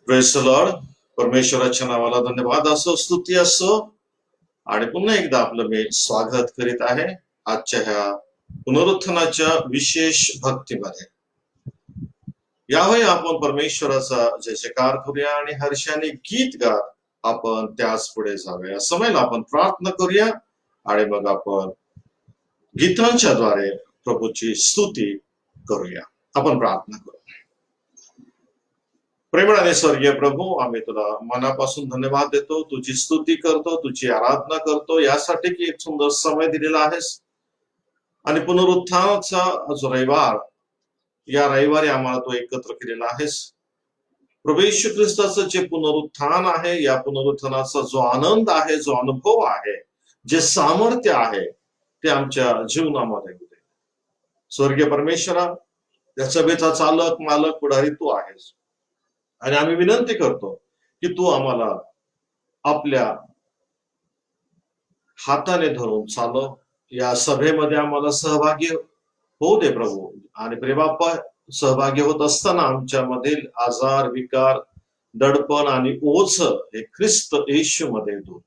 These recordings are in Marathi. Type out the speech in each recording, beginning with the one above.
Praise the Lord. परमेश्वराच्या नावाला धन्यवाद असो, स्तुती असो. आणि पुन्हा एकदा आपलं मी स्वागत करीत आहे आजच्या ह्या पुनरुत्थानाच्या विशेष भक्तीमध्ये. यावेळी आपण परमेश्वराचा जय जयकार करूया आणि हर्षाने गीत गात आपण त्याच पुढे जाऊया. समयाला आपण प्रार्थना करूया आणि मग आपण गीतांच्या द्वारे प्रभूची स्तुती करूया. आपण प्रार्थना करू. प्रेमळ आणि स्वर्गीय प्रभू, आम्ही तुला मनापासून धन्यवाद देतो, तुझी स्तुती करतो, तुझी आराधना करतो यासाठी की एक सुंदर समय दिलेला आहेस आणि पुनरुत्थानाचा जो रविवार, या रविवारी आम्हाला तो एकत्र केलेला आहेस. प्रभू येशू ख्रिस्ताचं जे पुनरुत्थान आहे, या पुनरुत्थानाचा जो आनंद आहे, जो अनुभव आहे, जे सामर्थ्य आहे ते आमच्या जीवनामध्ये होते. स्वर्गीय परमेश्वरा, या सभेचा चालक, मालक, पुढारी तू आहेस आणि आम्ही विनंती करतो की तू आम्हाला आपल्या हाताने धरून चालव. या सभेमध्ये आम्हाला सहभागी होऊ दे प्रभू. आणि प्रेमाप्पा, सहभागी होत असताना आमच्यामधील आजार, विकार, दडपण आणि ओझ हे ख्रिस्त येशू मध्ये दूर.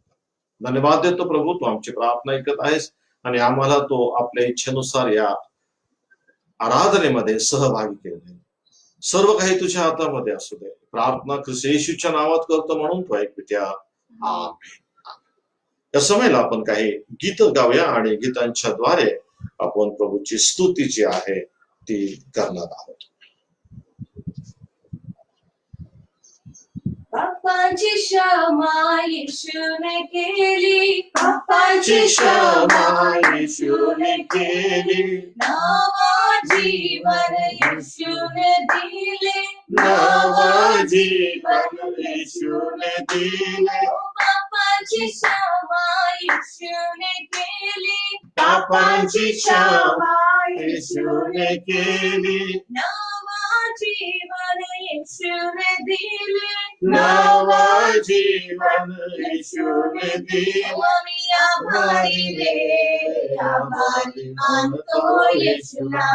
धन्यवाद देतो प्रभू, तू आमची प्रार्थना ऐकत आहेस आणि आम्हाला तो आपल्या इच्छेनुसार या आराधनेमध्ये सहभागी केले. सर्व काही तुझ्या हातामध्ये असू दे. प्रार्थना ख्रिस्त येशूच्या नावात करतो म्हणून तो ऐक पित्या. आमेन. या समयाला आपण काही गीत गाऊया आणि गीतांच्या द्वारे आपण प्रभूची स्तुती जी आहे ती करणार आहोत. बाप्पाची क्षमा येशूने केली, बाप्पाची क्षमा येशूने केली, नवा जीवन येशूने दिले, नवा जीवन येशूने दिले. बाप्पाची क्षमा येशूने केली, बाप्पाची क्षमा येशूने केली, नवा जीवन येशूने दिले, नवा जीवन येशूने दिले. आम्ही आभारी रे, आभारी मानतो येशूला.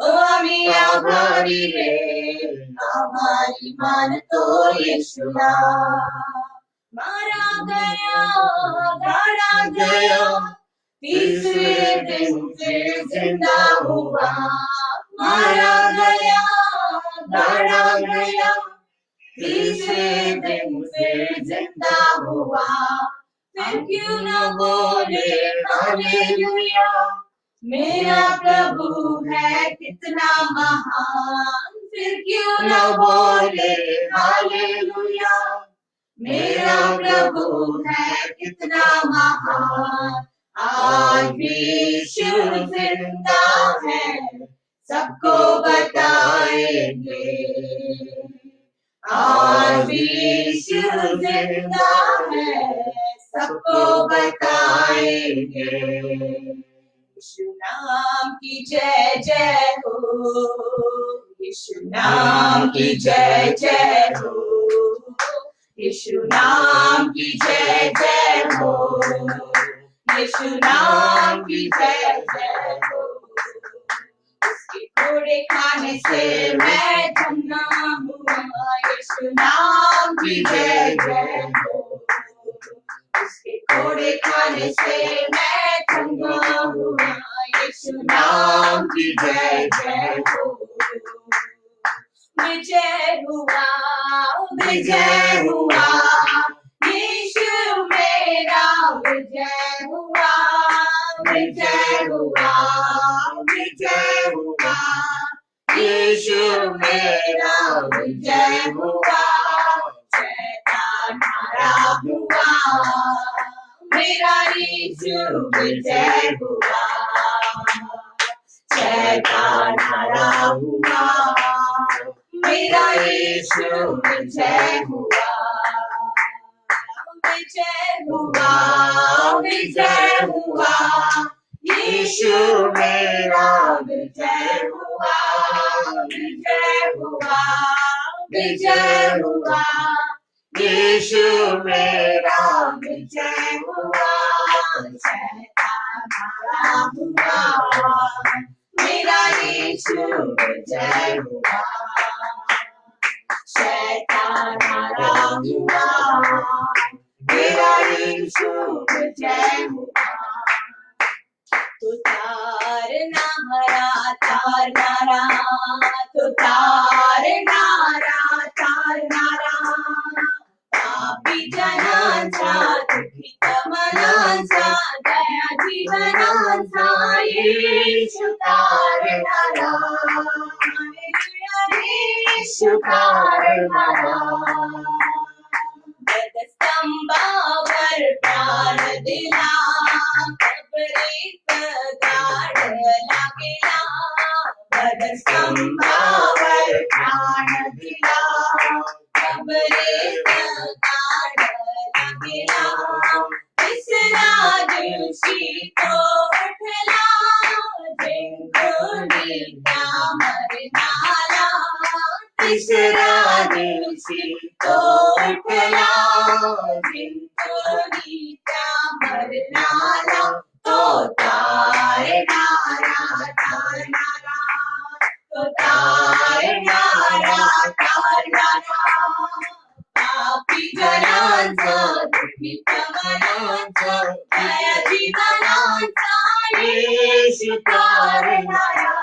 आम्ही आभारी रे, आभारी मानतो येशूला. मारा गया, गाड़ा गया, तीसरे दिन फिर जिंदा हुआ. मारा गया, गाड़ा गया, तीसरे दिन फिर जिंदा हुआ. फिर क्यों न बोले हालेलुया, मेरा प्रभु है कितना महान. फिर क्यों न बोले हालेलुया, मेरा प्रभु है कितना महान. आज भी यीशु जिंदा है, सबको बताएंगे. आज भी यीशु जिंदा है, सबको बताएंगे. यीशु नाम की जय जय हो, यीशु नाम की जय जय हो, यीशु नाम की जय जय हो, यीशु नाम की जय जय हो. उसके घोड़े खाने से मैं धन्ना हुआ, यीशु नाम की जय जय हो. उसके घोड़े खाने से मैं धन्ना हुआ, यीशु नाम की जय जय हो. विजय हुआ, विजय हुआ, यीशु मेरा विजय हुआ, विजय हुआ, विजय हुआ, यीशु मेरा विजय हुआ. शैतान हारा हुआ, मेरा यीशु विजय हुआ. शैतान हारा हुआ, मेरा यीशु विजय हुआ. विजय हुआ, विजय हुआ, यीशु मेरा विजय हुआ, विजय हुआ, विजय हुआ, यीशु मेरा विजय हुआ. शैतान हारा हुआ, मेरा यीशु विजय हुआ. शैतान हुआ, मेरा यीशु विजय हुआ। तो तारना हरा तारनारा, तो तारनारा तारनारा, पापी जनांचा दुःखित मनांचा दया जीवनांचा येशू तारणारा, येशू तारणारा। स्तंभावर प्राण दिला, कबरीत गाडला गेला, स्तंभावर प्राण दिला, कबरीत गाडला गेला, तिसऱ्या दिवशी तो उठला, जिंकून त्या मरणाला, तिसऱ्या दिवशी तो उठला, जिंकून त्या मरणाला, तो तारणारा तारणारा, तो तारणारा तारणारा, पापी जनांचा दुःखित मनांचा दया जीवनांचा येशू तारणारा,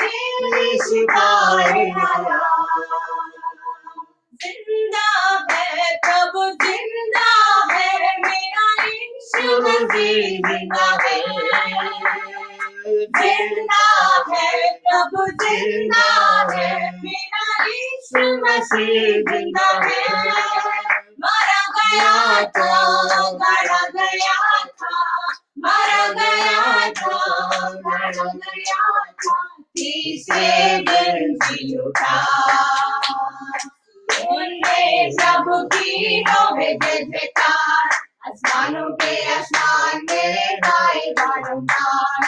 येशू तारणारा। जिंदा है प्रभु जिंदा है, मेरा यीशु मसीह जिंदा है, जिंदा है प्रभु जिंदा है, मेरा यीशु मसीह जिंदा है। मारा गया था गाड़ा गया था, मारा गया था गाड़ा गया था, तीसरे दिन जी उठा। प्रभु की होवे जय जयकार, आसमानों के आसमान में गाए बारंबार।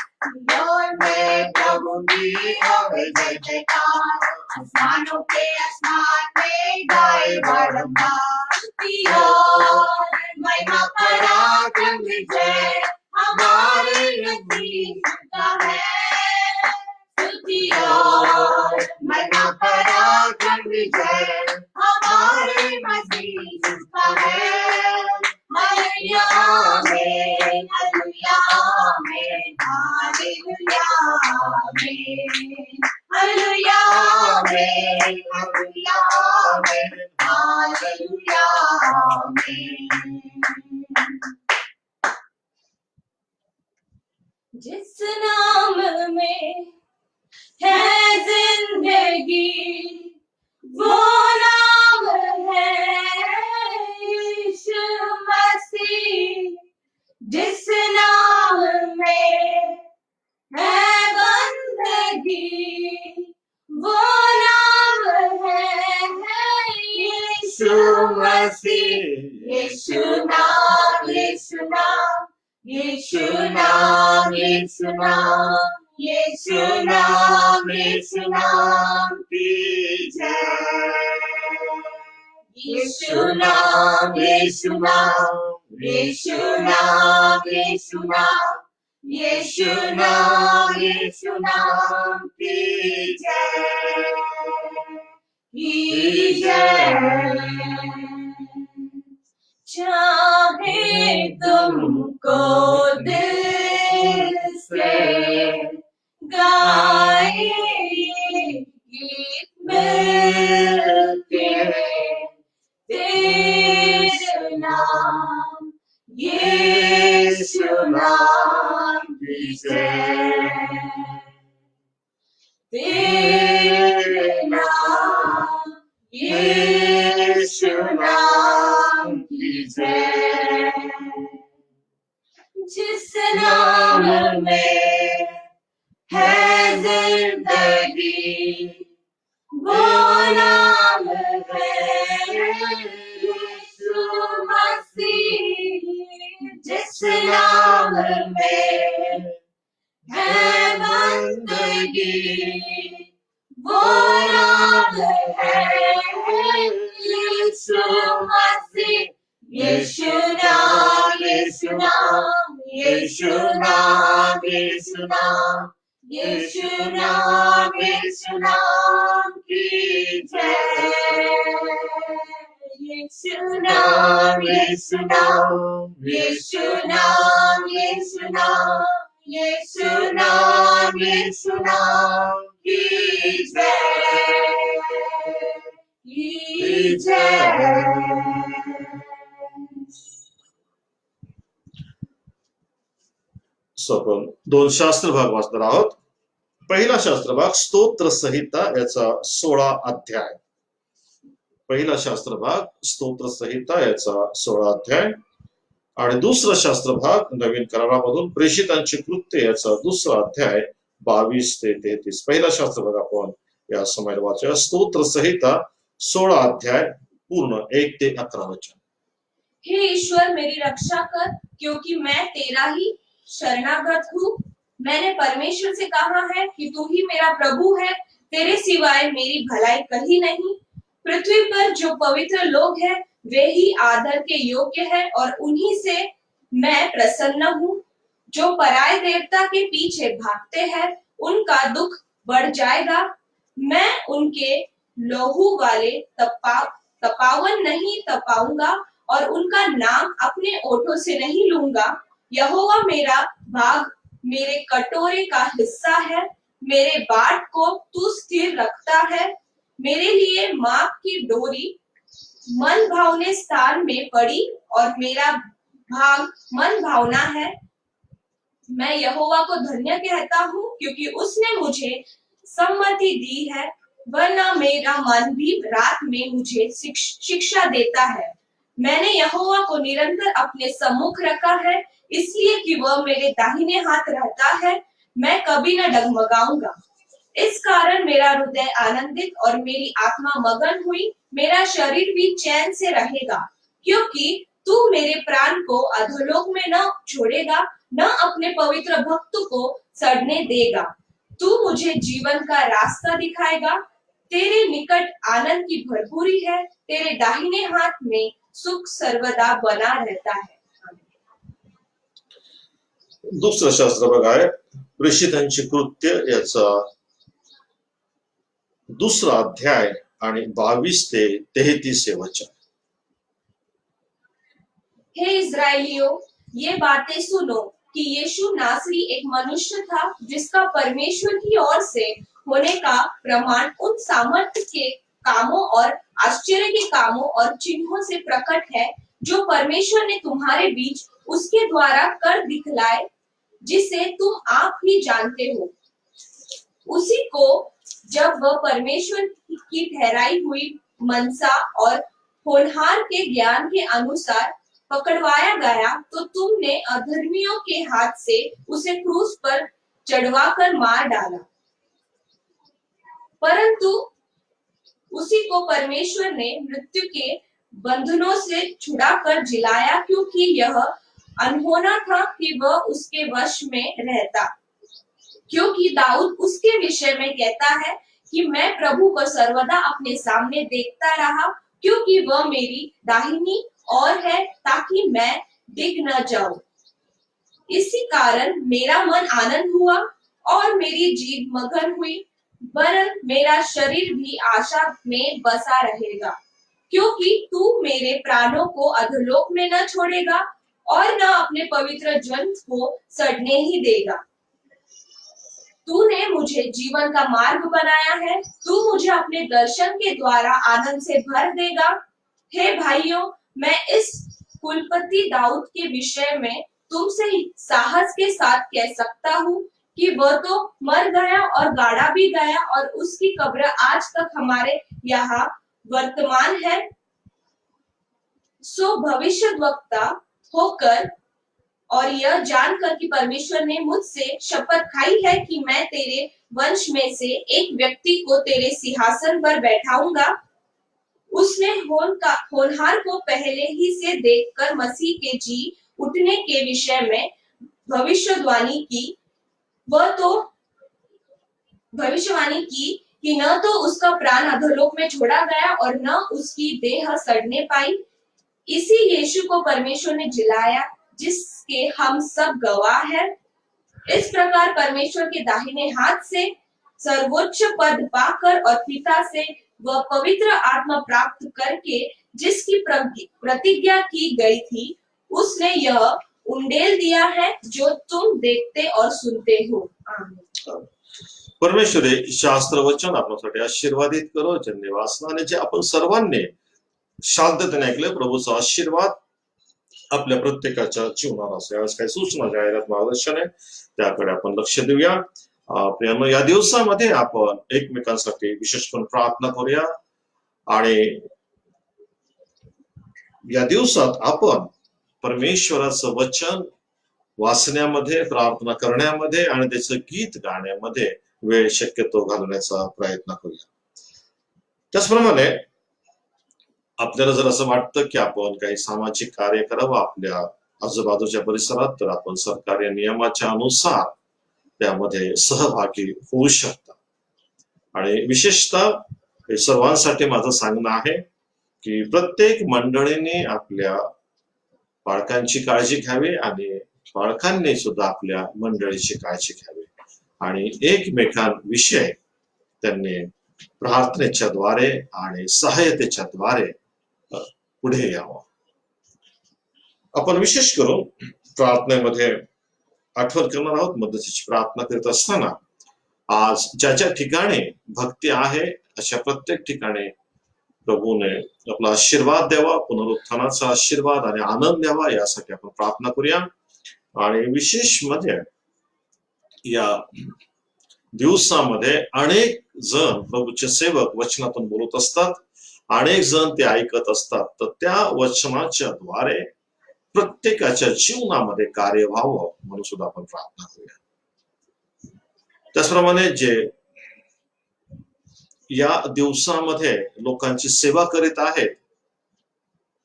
में प्रभु की होवे जय जयकार, आसमानों के आसमान में गाए बारंबार। महिमा पराक्रम विजय हमारे नजदीक का है, महिमा पराक्रम विजय हमारे मसीह का है। हालेलुया आमीन, हालेलुया आमीन, हालेलुया आमीन, हालेलुया आमीन, हालेलुया आमीन, हालेलुया आमीन। जिस नाम में है जिंदगी, वो नाम है यीशु मसीह। जिस नाम में है बंदगी, वो नाम है यीशु मसीह। यीशु नाम, यीशु नाम, यीशु नाम, यीशु नाम, यीशु नाम, यीशु नाम की जय। यीशु नाम, यीशु नाम, यीशु नाम, यीशु नाम, यीशु नाम, यीशु नाम की जय, की जय। चाहे तुमको दिल से गाए गीत मिलके, तेरे नाम यीशु नाम की जय, तेरे नाम यीशु नाम की जय। जिस नाम में है जिंदगी, वो नाम है यीशु मसीह। जिस नाम में है बंदगी, वो नाम है यीशु मसीह। यीशु नाम, यीशु नाम, यीशु नाम, यीशु नाम, यीशु नाम, यीशु नाम की जय। नाम, यीशु नाम, यीशु नाम, यीशु नाम, यीशु नाम, यीशु नाम की जय, की जय। आपण दोन शास्त्र भाग वाचणार आहोत. पहिला शास्त्र भाग स्तोत्र संहिता याचा 16 अध्याय. पहिला शास्त्र भाग स्तोत्र संहिता याचा 16 अध्याय आणि दुसरा शास्त्र भाग नवीन करारामधून प्रेषितांची कृत्य याचा दुसरा अध्याय 22 ते 33. पहिला शास्त्र भाग आपण या समयाला वाचूया. स्तोत्र संहिता 16 अध्याय पूर्ण 1 ते 11 वचन. हे ईश्वर मेरी रक्षा कर, क्योंकि मैं तेरा ही शरणागत हूँ। मैंने परमेश्वर से कहा है कि तू ही मेरा प्रभु है, तेरे सिवाय मेरी भलाई कहीं नहीं। पृथ्वी पर जो पवित्र लोग हैं वे ही आदर के योग्य है और उन्हीं से मैं प्रसन्न हूँ। जो पराये देवता के पीछे भागते हैं उनका दुख बढ़ जाएगा। मैं उनके लहू वाले तपावन नहीं तपाऊंगा और उनका नाम अपने ओठों से नहीं लूंगा। यहोवा मेरा भाग मेरे कटोरे का हिस्सा है, मेरे बाट को तू स्थिर रखता है। मेरे लिए माप की डोरी मन भावने स्थान में पड़ी और मेरा भाग मन भावना है। मैं यहोवा को धन्य कहता हूँ, क्योंकि उसने मुझे सम्मति दी है, वरना मेरा मन भी रात में मुझे शिक्षा देता है। मैंने यहोवा को निरंतर अपने सम्मुख रखा है, इसलिए कि वह मेरे दाहिने हाथ रहता है, मैं कभी न डगमगाऊंगा। इस कारण मेरा हृदय आनंदित और मेरी आत्मा मगन हुई, मेरा शरीर भी चैन से रहेगा, क्योंकि तू मेरे प्राण को अधोलोक में न छोड़ेगा, न अपने पवित्र भक्त को सड़ने देगा। तू मुझे जीवन का रास्ता दिखाएगा। तेरे निकट आनंद की भरपूरी है, तेरे दाहिने हाथ में सुख सर्वदा बना रहता है। दुसरं शास्त्र भाग आहे प्रेषितांची कृत्य याचा दुसरा अध्याय आणि 22 ते 33 वचन. हे इस्राएलियों, ये बातें सुनो कि यीशु नासरी एक मनुष्य था जिसका परमेश्वर की ओर से होने का प्रमाण उन सामर्थ्य के कामों और आश्चर्य के कामों और चिन्हों से प्रकट है, जो परमेश्वर ने तुम्हारे बीच उसके द्वारा कर दिखलाए, जिसे तुम आप ही जानते हो। उसी को जब वह परमेश्वर की ठहराई हुई मनसा और होनहार के ज्ञान के अनुसार पकड़वाया गया, तो तुमने अधर्मियों के हाथ से उसे क्रूस पर चढ़वाकर मार डाला। परंतु उसी को परमेश्वर ने मृत्यु के बंधनों से छुड़ाकर जिलाया, क्योंकि यह अनहोना था कि वह उसके वश में रहता। क्योंकि दाऊद उसके विषय में कहता है कि मैं प्रभु को सर्वदा अपने सामने देखता रहा, क्योंकि वह मेरी दाहिनी ओर है, ताकि मैं डिग न जाऊं। इसी कारण मेरा मन आनंद हुआ और मेरी जीभ मगन हुई, वरन मेरा शरीर भी आशा में बसा रहेगा, क्योंकि तू मेरे प्राणों को अधोलोक में न छोड़ेगा और न अपने पवित्र जन को सड़ने ही देगा। तूने मुझे जीवन का मार्ग बनाया है, तू मुझे अपने दर्शन के द्वारा आनंद से भर देगा। हे भाइयों, मैं इस कुलपति दाऊद के विषय में तुमसे साहस के साथ कह सकता हूँ कि वह तो मर गया और गाड़ा भी गया, और उसकी कब्र आज तक हमारे यहाँ वर्तमान है। सो भविष्यद्वक्ता होकर और यह जानकर कि परमेश्वर ने मुझसे शपथ खाई है कि मैं तेरे वंश में से एक व्यक्ति को तेरे सिंहासन पर बैठाऊंगा, उसने होनहार को पहले ही से देखकर मसीह के जी उठने के विषय में भविष्यवाणी की। वह तो भविष्यवाणी की कि न तो उसका प्राण अधोलोक में छोड़ा गया और न उसकी देह सड़ने पाई। इसी यीशु को परमेश्वर ने जिलाया, जिसके हम सब गवाह हैं। इस प्रकार परमेश्वर के दाहिने हाथ से सर्वोच्च पद पाकर और पिता से वह पवित्र आत्मा प्राप्त करके जिसकी प्रतिज्ञा की गई थी, उसने यह उंडेल दिया है जो तुम देखते और सुनते हो। आमीन। परमेश्वर हे शास्त्र वचन आपल्यासाठी आशीर्वादित करो. ज्यांनी वाचलं आणि जे आपण सर्वांनी शांततेने ऐकले, प्रभूचा आशीर्वाद आपल्या प्रत्येकाच्या जीवनात असेल. यावेळेस काही सूचना, जाहिरात, मार्गदर्शन आहे, त्याकडे आपण लक्ष देऊया. प्रियांनो, या दिवसामध्ये आपण एकमेकांसाठी विशेषपणे प्रार्थना करूया. आणि या दिवसात आपण परमेश्वराचं वचन वाचण्यामध्ये, प्रार्थना करण्यामध्ये आणि त्याचं गीत गाण्यामध्ये वेळ शक्यतो घालवण्याचा प्रयत्न करूया. त्याचप्रमाणे आपल्याला जर असं वाटतं की आपण काही सामाजिक कार्य करावं आपल्या आजूबाजूच्या परिसरात, तर आपण सरकारी नियमाच्या अनुसार त्यामध्ये सहभागी होऊ शकता. आणि विशेषतः सर्वांसाठी माझं सांगणं आहे की प्रत्येक मंडळीने आपल्या बाळकांची काळजी घ्यावी आणि बाळकांनी सुद्धा आपल्या मंडळीची काळजी घ्यावी आणि एकमेकांविषयी त्यांनी प्रार्थनेच्या द्वारे आणि सहायतेच्या द्वारे पुढे यावं. आपण विशेष करून प्रार्थनेमध्ये आठवण करणार आहोत, मदतीची प्रार्थना करत असताना आज ज्या ज्या ठिकाणी भक्ती आहे अशा प्रत्येक ठिकाणी प्रभूने आपला आशीर्वाद द्यावा, पुनरुत्थानाचा आशीर्वाद आणि आनंद द्यावा, यासाठी आपण प्रार्थना करूया. आणि विशेष म्हणजे या दिवसामध्ये अनेक जण प्रभूचे सेवक वचनातून बोलत असतात, अनेक जण ते ऐकत असतात, तर त्या वचनाच्या द्वारे प्रत्येकाच्या जीवनामध्ये कार्य व्हावं म्हणून सुद्धा आपण प्रार्थना करूया. त्याचप्रमाणे जे या दिवसामध्ये लोकांची सेवा करीत आहेत,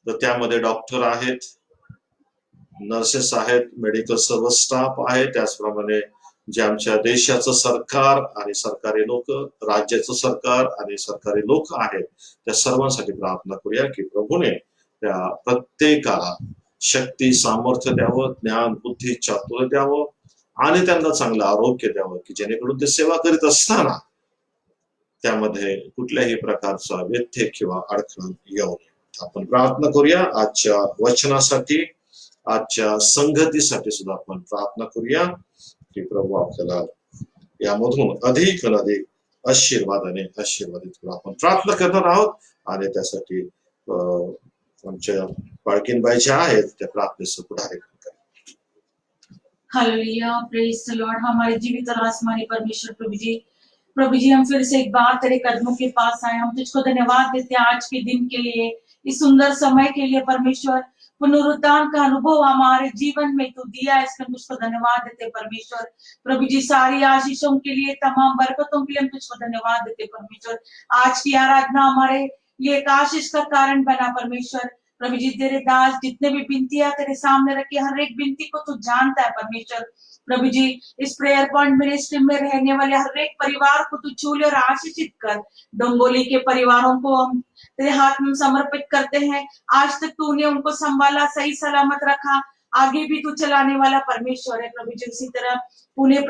तर त्यामध्ये डॉक्टर आहेत, नर्सेस आहेत, मेडिकल सर्व स्टाफ आहे, त्याचप्रमाणे जे आमच्या देशाचं सरकार आणि सरकारी लोक, राज्याचं सरकार आणि सरकारी लोक आहेत, त्या सर्वांसाठी प्रार्थना करूया की प्रभूने त्या प्रत्येकाला शक्ती, सामर्थ्य द्यावं, ज्ञान, बुद्धी, चातुर्य द्यावं आणि त्यांना चांगलं आरोग्य द्यावं की जेणेकरून ते सेवा करीत असताना त्यामध्ये कुठल्याही प्रकारचा व्यत्यय किंवा अडथळा येऊ नये. आपण प्रार्थना करूया आजच्या वचनासाठी, आजच्या संगतीसाठी सुद्धा आपण प्रार्थना करूया की प्रभू आपल्याला यामधून अधिक आशीर्वादाने आशीर्वादित करू. आपण प्रार्थना करणार आहोत आणि त्यासाठी आमच्या बाळकीनबाई ज्या आहेत त्या प्रार्थनेचं पुढारी करा. Hallelujah, praise the Lord. हमारे जीवित और आसमानी परमेश्वर प्रभु जी हम फिर से एक बार तेरे कदमों के पास आए। हम तुझको धन्यवाद देते हैं आज के दिन के लिए, इस सुंदर समय के लिए। परमेश्वर, पुनरुत्थान का अनुभव हमारे जीवन में तू दिया है, इसमें तुझको धन्यवाद देते परमेश्वर। प्रभु जी सारी आशीषों के लिए, तमाम बरकतों के लिए हम तुझको धन्यवाद देते परमेश्वर। आज की आराधना हमारे लिए एक आशीष का कारण बना परमेश्वर। प्रभु जी तेरे दास जितने भी विनतियां तेरे सामने रखी, हर एक विनती को तू जानता है परमेश्वर। प्रभु जी इस प्रेयर पॉइंट मिनिस्ट्री में रहने वाले हर एक परिवार को तू छू ले और आशीषित कर। डोंगोली के परिवारों को हम तेरे हाथ में समर्पित करते हैं। आज तक तूने उनको संभाला, सही सलामत रखा, आगे भी तू चलाने वाला परमेश्वर है। प्रभु जी इसी तरह पुणे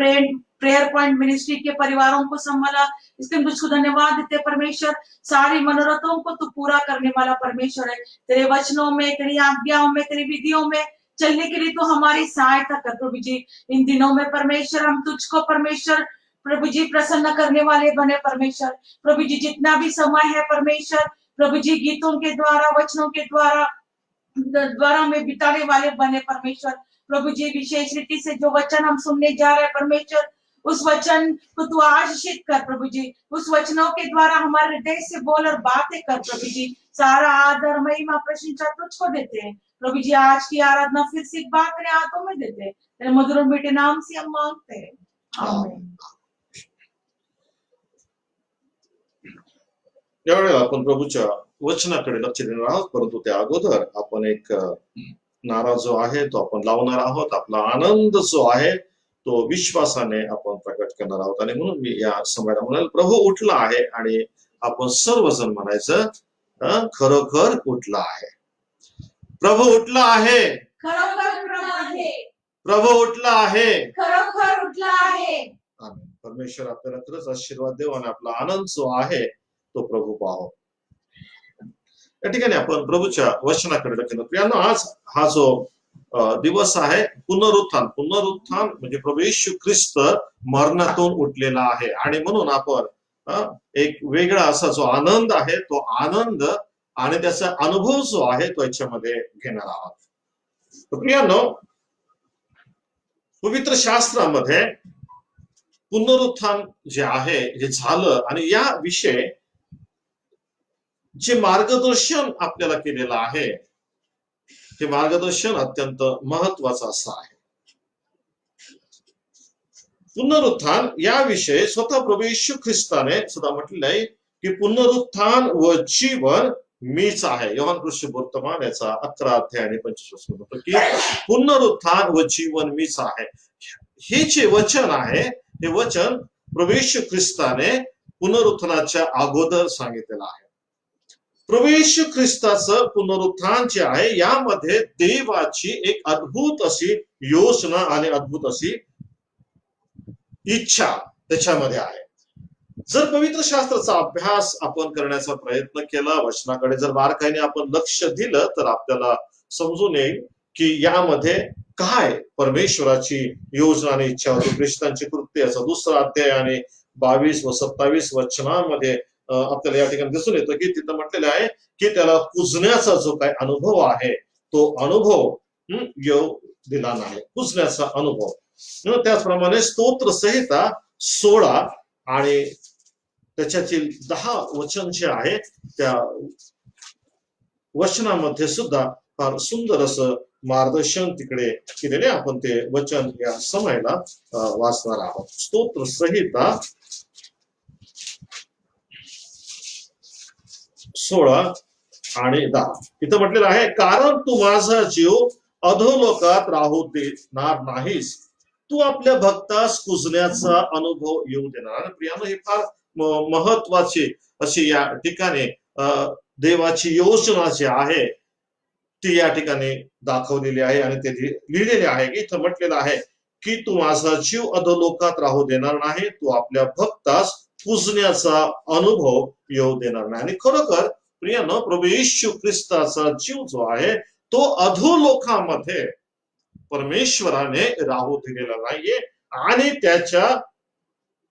प्रेयर पॉइंट मिनिस्ट्री के परिवारों को संभाला, इसके हम तुझको धन्यवाद देते परमेश्वर। सारी मनोरथों को तू पूरा करने वाला परमेश्वर है। तेरे वचनों में, तेरी आज्ञाओं में, तेरी विधियों में चलने के लिए तो हमारी सहायता कर प्रभु जी। इन दिनों में परमेश्वर हम तुझको परमेश्वर प्रभु जी प्रसन्न करने वाले बने परमेश्वर। प्रभु जी जितना भी समय है परमेश्वर, प्रभु जी गीतों के द्वारा, वचनों के द्वारा में बिताने वाले बने परमेश्वर। प्रभु जी विशेष रीति से जो वचन हम सुनने जा रहे हैं परमेश्वर, उस वचन को तू आशीषित कर प्रभु जी। उस वचनों के द्वारा हमारे हृदय से बोल और बातें कर प्रभु जी। सारा आदर, महिमा, प्रशंसा तुझको देते हैं प्रभु जी। आज की आराधना फिर से एक बार तेरे हाथों में देते हैं, तेरे मधुर मीठे नाम से हम मांगते हैं, आमीन। यावेळेला आपण प्रभूच्या वचनाकडे लक्ष देणार आहोत, परंतु त्या अगोदर आपण एक नारा जो आहे तो आपण लावणार आहोत। आपला आनंद जो आहे तो विश्वासाने आपण प्रकट करणार आहोत आणि म्हणून मी या समयाला म्हणाल प्रभू उठला आहे आणि आपण सर्वजण म्हणायचं खरोखर उठला आहे। प्रभू उठला आहे, खरोखर उठला आहे, प्रभू उठला आहे, खरोखर उठला आहे। आमेन। परमेश्वर आपल्याला खरंच आशीर्वाद देव आणि आपला आनंद जो आहे तो प्रभू पाहो. या ठिकाणी आपण प्रभूच्या वचनाकडे लक्ष देऊ. प्रियांनो, आज हा जो दिवस आहे पुनरुत्थान. पुनरुत्थान म्हणजे प्रभू येशू ख्रिस्त मरणातून उठलेला आहे आणि म्हणून आपण एक वेगळा असा जो आनंद आहे तो आनंद आणि त्याचा अनुभव जो आहे तो याच्यामध्ये घेणार आहोत. तर प्रियांनो, पवित्र शास्त्रामध्ये पुनरुत्थान जे आहे जे झालं आणि या विषय जे मार्गदर्शन आपल्याला केलेलं आहे हे मार्गदर्शन अत्यंत महत्वाचं असं आहे. पुनरुत्थान याविषयी स्वतः प्रभू येशू ख्रिस्ताने सुद्धा म्हटलेलं आहे की पुनरुत्थान व जीवन मीच आहे. योहान कृष्ण वर्तमान याचा 11 अध्याय आणि 25 वचन की पुनरुत्थान व जीवन मीच आहे. हे जे वचन आहे हे वचन प्रभू येशू ख्रिस्ताने पुनरुत्थानाच्या अगोदर सांगितलेलं आहे. प्रभू येशू ख्रिस्ताचं पुनरुत्थान जे आहे यामध्ये देवाची एक अद्भुत अशी योजना आणि अद्भुत अशी इच्छा त्याच्यामध्ये आहे. जर पवित्र शास्त्राचा अभ्यास आपण करण्याचा प्रयत्न केला, वचनाकडे जर बारकाईने आपण लक्ष दिलं तर आपल्याला समजून येईल की यामध्ये काय परमेश्वराची योजना आणि इच्छा होती. ख्रिस्तांची कृत्य याचा 2 अध्याय आणि 22 व 27 वचनांमध्ये आपल्याला या ठिकाणी दिसून येतं की तिथं म्हटलेलं आहे की त्याला पुजण्याचा जो काही अनुभव आहे तो अनुभव येऊ दिला नाही. पुजण्याचा अनुभव. त्याचप्रमाणे स्तोत्र संहिता 16 आणि त्याच्यातील 10 वचन जे आहे त्या वचनामध्ये सुद्धा फार सुंदर असं मार्गदर्शन तिकडे केलेले आपण ते वचन या समयाला वाचणार आहोत. स्तोत्र संहिता 16 आणि 10 इथं म्हटलेलं आहे, कारण तू माझा जीव अधोलोकात राहू देणार नाहीस, तू आपल्या भक्तास पुजण्याचा अनुभव येऊ देणार. आणि प्रियानो, हे फार महत्वाची अशी या ठिकाणी देवाची योजना जी आहे ती या ठिकाणी दाखवलेली आहे आणि ते लिहिलेले आहे की इथं म्हटलेलं आहे की तू माझा जीव अधोलोकात राहू देणार नाही, तू आपल्या भक्तास पुजण्याचा अनुभव येऊ देणार नाही. आणि खरोखर प्रियानो, प्रभू येशू ख्रिस्ताचा जीव जो आहे तो अधोलोकामध्ये परमेश्वराने राहू दिलेला नाहीये आणि त्याच्या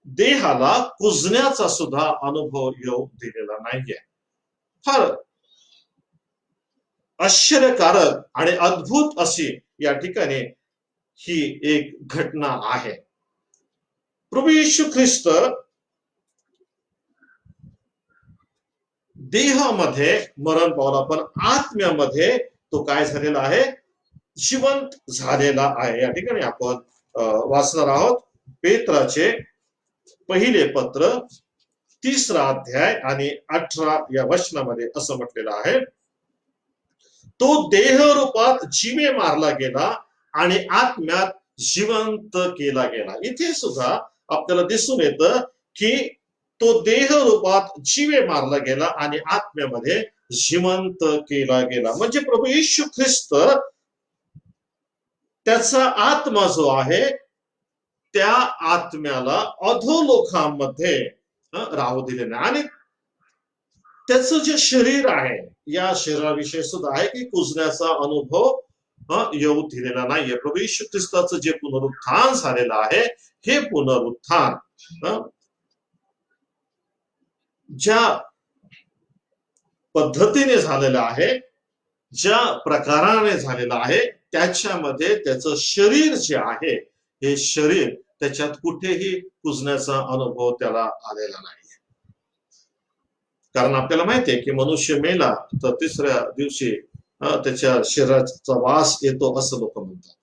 देहाला पुजण्याचा सुद्धा अनुभव येऊ दिलेला नाहीये. फार आश्चर्यकारक आणि अद्भुत अशी या ठिकाणी ही एक घटना आहे. प्रभू येशू ख्रिस्त देहामध्ये मरण पावला पण आत्म्यामध्ये तो काय झालेला आहे, जिवंत झालेला आहे. या ठिकाणी आपण वाचणार आहोत पेत्राचे पहिले पत्र 3 अध्याय आणि 18 या वचनामध्ये असं म्हटलेलं आहे, तो देह रूपात जीवे मारला गेला आणि आत्म्यात जिवंत केला गेला. इथे सुद्धा आपल्याला दिसून येतं की तो देह रूपात जीवे मारला गेला आणि आत्म्यामध्ये जिवंत केला गेला. म्हणजे प्रभू येशू ख्रिस्त त्याचा आत्मा जो आहे त्या आत्म्याला अधोलोकामध्ये राहू दिले नाही आणि त्याचं जे शरीर आहे या शरीराविषयी सुद्धा आहे की पुजण्याचा अनुभव येऊ दिलेला नाहीये. प्रभू येशू ख्रिस्ताचं जे पुनरुत्थान झालेलं आहे हे पुनरुत्थान ज्या पद्धतीने झालेलं आहे, ज्या प्रकाराने झालेलं आहे त्याच्यामध्ये त्याचं शरीर जे आहे हे शरीर त्याच्यात कुठेही पुजण्याचा अनुभव त्याला आलेला नाही. कारण आपल्याला माहितीये की मनुष्य मेला तर 3ऱ्या दिवशी त्याच्या शरीराचा वास येतो असं लोक म्हणतात.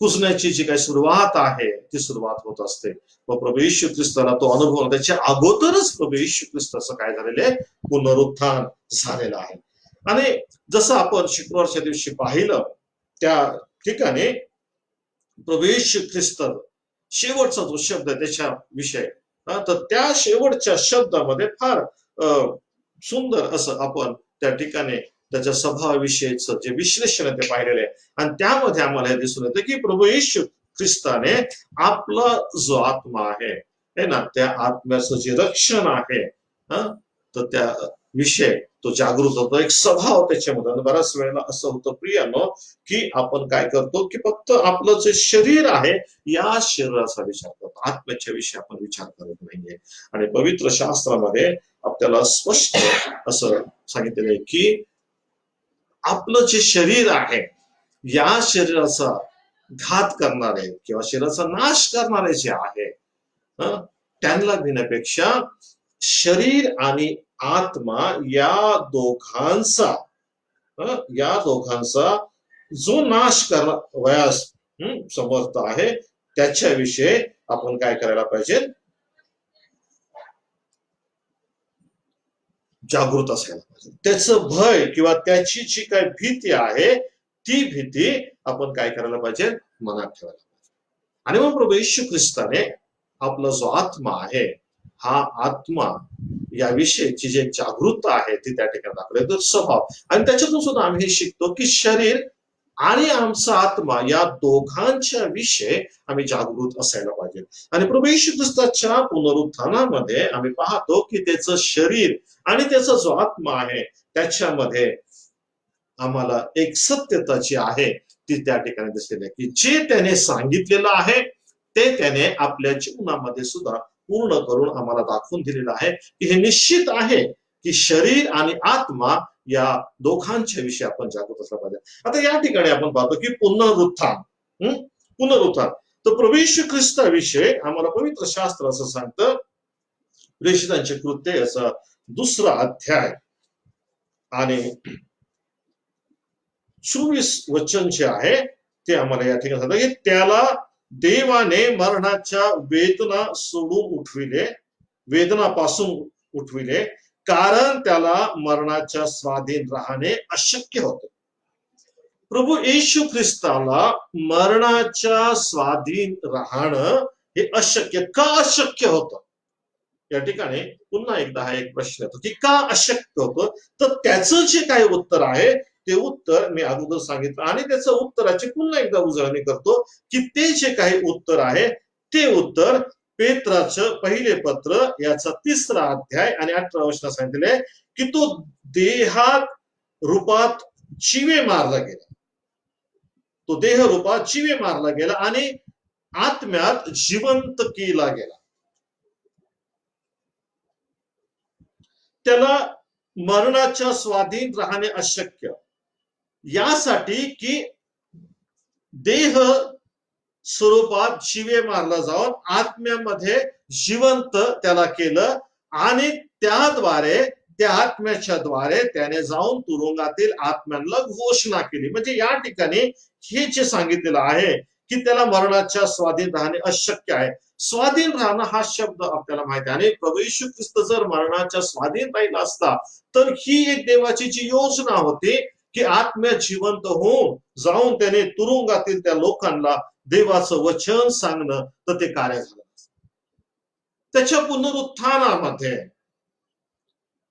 पुजण्याची जी काही सुरुवात आहे ती सुरुवात होत असते व प्रभू येशू ख्रिस्ताला तो अनुभव त्याच्या अगोदरच प्रभू येशू ख्रिस्ताचं काय झालेलं आहे, पुनरुत्थान झालेलं आहे. आणि जसं आपण शुक्रवारच्या दिवशी पाहिलं त्या ठिकाणी प्रभू येशू ख्रिस्त शेवटचा जो शब्द आहे त्याच्याविषयी तर त्या शेवटच्या शब्दामध्ये फार सुंदर असं आपण त्या ठिकाणी त्याच्या स्वभावाविषयीचं जे विश्लेषण आहे ते पाहिलेलं आहे. आणि त्यामध्ये आम्हाला हे दिसून येतं की प्रभू येशू ख्रिस्ताने आपला जो आत्मा आहे ना त्या आत्म्याचं जे रक्षण आहे तर त्या विषय तो जागृत होतो, एक स्वभाव त्याच्यामध्ये. आणि बऱ्याच वेळेला असं होतं प्रियानो, की आपण काय करतो की फक्त आपलं जे शरीर आहे या शरीराचा विचार करतो, आत्म्याच्या विषयी आपण विचार करत नाहीये. आणि पवित्र शास्त्रामध्ये आपल्याला स्पष्ट असं सांगितलेलं आहे की आपलं जे शरीर आहे या शरीराचा घात करणारे किंवा शरीराचा नाश करणारे जे आहे त्यांना घेण्यापेक्षा शरीर आणि आत्मा या दोघांचा जो नाश वयास समर्थ आहे त्याच्याविषयी आपण काय करायला पाहिजे, जागृत असायला पाहिजे. त्याचं भय किंवा त्याची जी काही भीती आहे ती भीती आपण काय करायला पाहिजे, मनात ठेवायला पाहिजे. आणि मग प्रभू येशू ख्रिस्ताने आपला जो आत्मा आहे हा आत्मा याविषयीची जे जागृतता आहे ती त्या ठिकाणी दाखवली. तर स्वभाव, आणि त्याच्यातून सुद्धा आम्ही हे शिकतो की शरीर आणि आमचा आत्मा या दोघांच्या विषयी आम्ही जागृत असायला पाहिजे. आणि प्रभू येशू ख्रिस्ताच्या पुनरुत्थानामध्ये आम्ही पाहतो की त्याचं शरीर आणि त्याचा जो आत्मा आहे त्याच्यामध्ये आम्हाला एक सत्यता जी आहे ती त्या ठिकाणी दिसलेली आहे की जे त्याने सांगितलेलं आहे ते त्याने आपल्या जीवनामध्ये सुद्धा पूर्ण करून आम्हाला दाखवून दिलेलं आहे की हे निश्चित आहे की शरीर आणि आत्मा या दोघांच्या विषयी आपण जागृत असला पाहिजे. आता या ठिकाणी आपण पाहतो की पुनरुत्थान तर प्रभू येशू ख्रिस्ताविषयी आम्हाला पवित्र शास्त्र असं सांगतं, प्रेषितांचे कृत्य याचा 2रा अध्याय आणि 24 वचन जे आहे ते आम्हाला या ठिकाणी सांगतं की त्याला देवाने मरणाच्या वेदनापासून उठविले, कारण त्याला मरणाच्या स्वाधीन राहणे अशक्य होते. प्रभू येशू ख्रिस्ताला मरणाच्या स्वाधीन राहणं हे अशक्य का अशक्य होतं? या ठिकाणी पुन्हा एकदा हा एक प्रश्न येतो की का अशक्य होतं. तर त्याचं जे काही उत्तर आहे ते उत्तर मी अगोदर सांगितलं आणि त्याचं उत्तराची पुन्हा एकदा उजळणी करतो की ते जे काही उत्तर आहे ते उत्तर पेत्राचं पहिले पत्र याचा 3रा अध्याय आणि 18 वचनात सांगितले की तो देहात रूपात जीवे मारला गेला, तो देह रूपात जीवे मारला गेला आणि आत्म्यात जिवंत केला गेला. त्याला मरणाच्या स्वाधीन राहणे अशक्य यासाठी की देह स्वरूपात जीवे मारला जाऊन आत्म्यामध्ये जिवंत त्याला केलं आणि त्याद्वारे त्या आत्म्याच्या द्वारे त्याने जाऊन तुरुंगातील आत्म्यांना घोषणा केली. म्हणजे या ठिकाणी हे जे सांगितलेलं आहे की त्याला मरणाच्या स्वाधीन राहणे अशक्य आहे. स्वाधीन राहणं हा शब्द आपल्याला माहिती आहे. आणि प्रभू येशू ख्रिस्त जर मरणाच्या स्वाधीन राहिला असता तर ही एक देवाची जी योजना होती की आत्म्या जिवंत होऊन जाऊन त्याने तुरुंगातील त्या लोकांना देवाचं वचन सांगणं, तर ते कार्य झालं. त्याच्या पुनरुत्थानामध्ये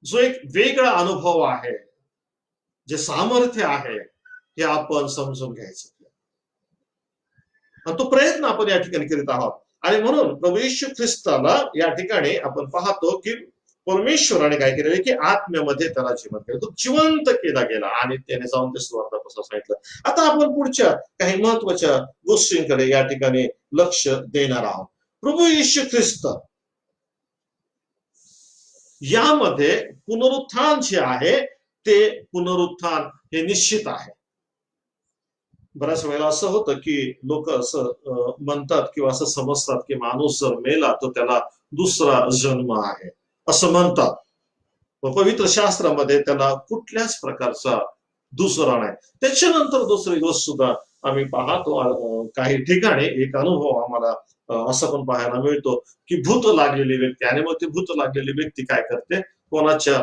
जो एक वेगळा अनुभव आहे, जे सामर्थ्य आहे, हे आपण समजून घ्यायचं आणि तो प्रयत्न आपण या ठिकाणी करीत आहोत. आणि म्हणून प्रभू येशू ख्रिस्ताला या ठिकाणी आपण पाहतो की परमेश्वराने काय केलेलं की आत्म्यामध्ये त्याला जिवंत केलं, तो जिवंत केला गेला आणि त्याने जाऊन ते सुवार्तापासून सांगितलं. आता आपण पुढच्या काही महत्वाच्या गोष्टींकडे या ठिकाणी लक्ष देणार आहोत. प्रभू येशू ख्रिस्त यामध्ये पुनरुत्थान जे आहे ते पुनरुत्थान हे निश्चित आहे. बऱ्याच वेळेला असं होतं की लोक असं म्हणतात किंवा असं समजतात की माणूस जर मेला तर त्याला 2रा जन्म आहे असं म्हणतात. पवित्र शास्त्रामध्ये त्याला कुठल्याच प्रकारचा 2रा नाही. त्याच्यानंतर 2री गोष्ट सुद्धा आम्ही पाहतो काही ठिकाणी एक अनुभव आम्हाला असं पण पाहायला मिळतो की भूत लागलेली व्यक्ती, आणि मग ती भूत लागलेली व्यक्ती काय करते, कोणाच्या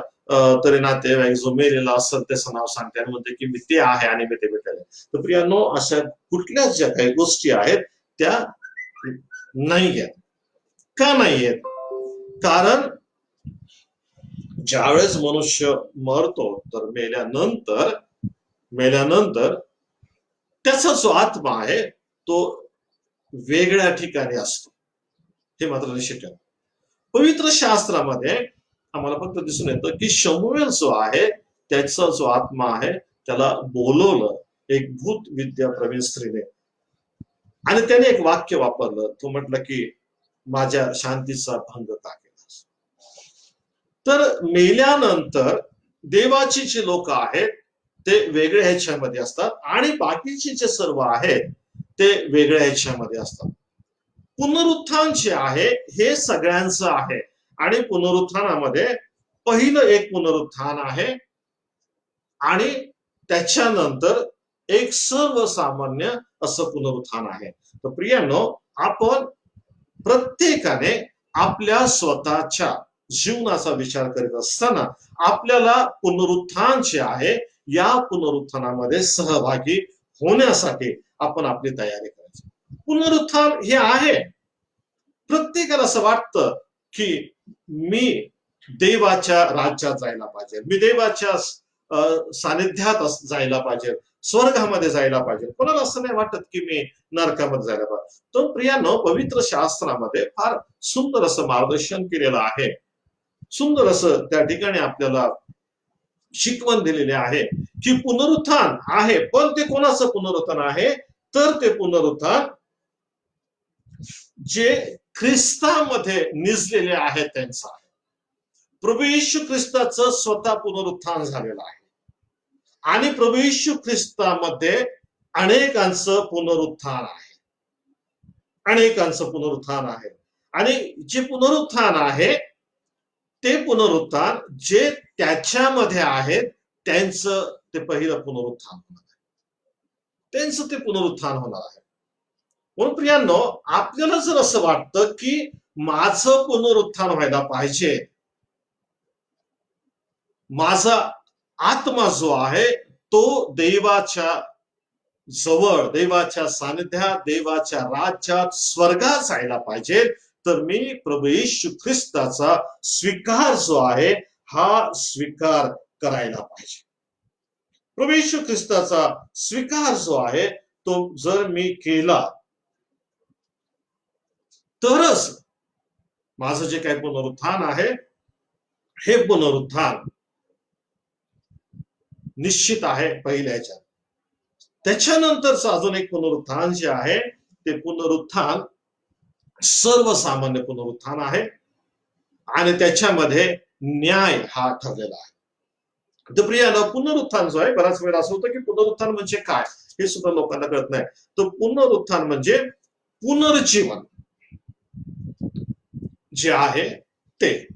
तरी नातेवाईक जो मेलेला असेल त्याचं नाव सांगते आणि म्हणते की मी ते आहे आणि मी ते भेटायला. तर प्रियांनो, अशा कुठल्याच ज्या काही गोष्टी आहेत त्या नाही आहेत. का नाही आहेत? कारण ज्यावेळेस मनुष्य मरतो तर मेल्यानंतर त्याचा जो आत्मा आहे तो वेगळ्या ठिकाणी असतो, हे मात्र निश्चित आहे. पवित्र शास्त्रामध्ये आम्हाला फक्त दिसून येतं की शमूएल जो आहे त्याचा जो आत्मा आहे त्याला बोलवलं एक भूत विद्या प्रवीण स्त्रीने, आणि त्याने एक वाक्य वापरलं. तो म्हटलं की माझ्या शांतीचा भंग का केलास. तर मेल्यानंतर देवाची जी लोक आहेत ते वेगळ्या ह्याच्यामध्ये असतात आणि बाकीचे जे सर्व आहेत ते वेगळ्या ह्याच्यामध्ये असतात. पुनरुत्थान जे आहे हे सगळ्यांचं आहे आणि पुनरुत्थानामध्ये पहिलं एक पुनरुत्थान आहे आणि त्याच्यानंतर एक सर्वसामान्य असं पुनरुत्थान आहे. तर प्रियांनो, आपण प्रत्येकाने आपल्या स्वतःच्या जीवनाचा विचार करीत असताना आपल्याला पुनरुत्थान जे आहे या पुनरुत्थानामध्ये सहभागी होण्यासाठी आपण आपली तयारी करायची. पुनरुत्थान हे आहे. प्रत्येकाला असं वाटतं की मी देवाच्या राज्यात जायला पाहिजे, मी देवाच्या सानिध्यात जायला पाहिजे, स्वर्गामध्ये जायला पाहिजे. कोणाला असं नाही वाटत की मी नरकामध्ये जायला पाहिजे. तो प्रियानो, पवित्र शास्त्रामध्ये फार सुंदर असं मार्गदर्शन केलेलं आहे. सुंदर असं त्या ठिकाणी आपल्याला शिकवण दिलेली आहे की पुनरुत्थान आहे. पण ते कोणाचं पुनरुत्थान आहे? तर ते पुनरुत्थान जे ख्रिस्तामध्ये निजलेले आहेत त्यांचं आहे. प्रभू येशू ख्रिस्ताचं स्वतः पुनरुत्थान झालेलं आहे आणि प्रभू येशू ख्रिस्तामध्ये अनेकांचं पुनरुत्थान आहे, अनेकांचं पुनरुत्थान आहे. आणि जे पुनरुत्थान आहे ते पुनरुत्थान जे त्याच्यामध्ये आहेत त्यांचं ते पहिलं पुनरुत्थान होणार आहे, त्यांचं ते पुनरुत्थान होणार आहे. म्हणून प्रियांनो, आपल्याला जर असं वाटतं की माझं पुनरुत्थान व्हायला पाहिजे, माझा आत्मा जो आहे तो देवाच्या जवळ, देवाच्या सानिध्यात, देवाच्या राज्यात, स्वर्गात जायला पाहिजे, तर मी प्रभू येशू ख्रिस्ताचा स्वीकार जो आहे हा स्वीकार करायला पाहिजे. प्रभू येशू ख्रिस्ताचा स्वीकार जो आहे तो जर मी केला तरच माझं जे काही पुनरुत्थान आहे हे पुनरुत्थान निश्चित आहे पहिल्या ह्याच्यात. त्याच्यानंतरच अजून एक पुनरुत्थान जे आहे ते पुनरुत्थान सर्वसामान्य पुनरुत्थान आहे आणि त्याच्यामध्ये न्याय हा ठरलेला आहे. तर प्रियानं, पुनरुत्थान जो आहे, बराच वेळा असं होतं की पुनरुत्थान म्हणजे काय हे सुद्धा लोकांना कळत नाही. तर पुनरुत्थान म्हणजे पुनर्जीवन जे आहे ते.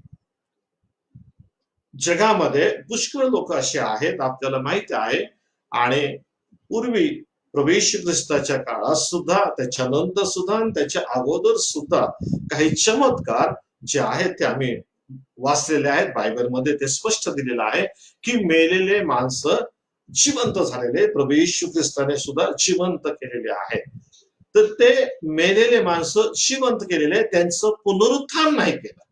जगामध्ये पुष्कळ लोक असे आहेत आपल्याला माहिती आहे, आणि पूर्वी प्रभू येशू ख्रिस्ताच्या काळात सुद्धा, त्याच्यानंतर सुद्धा आणि त्याच्या अगोदर सुद्धा काही चमत्कार जे आहेत ते आम्ही वाचलेले आहेत. बायबलमध्ये ते स्पष्ट दिलेलं आहे की मेलेले माणसं जिवंत झालेले प्रभू येशू ख्रिस्ताने सुद्धा जिवंत केलेले आहेत. तर ते मेलेले माणसं जिवंत केलेले, त्यांचं पुनरुत्थान नाही केलं,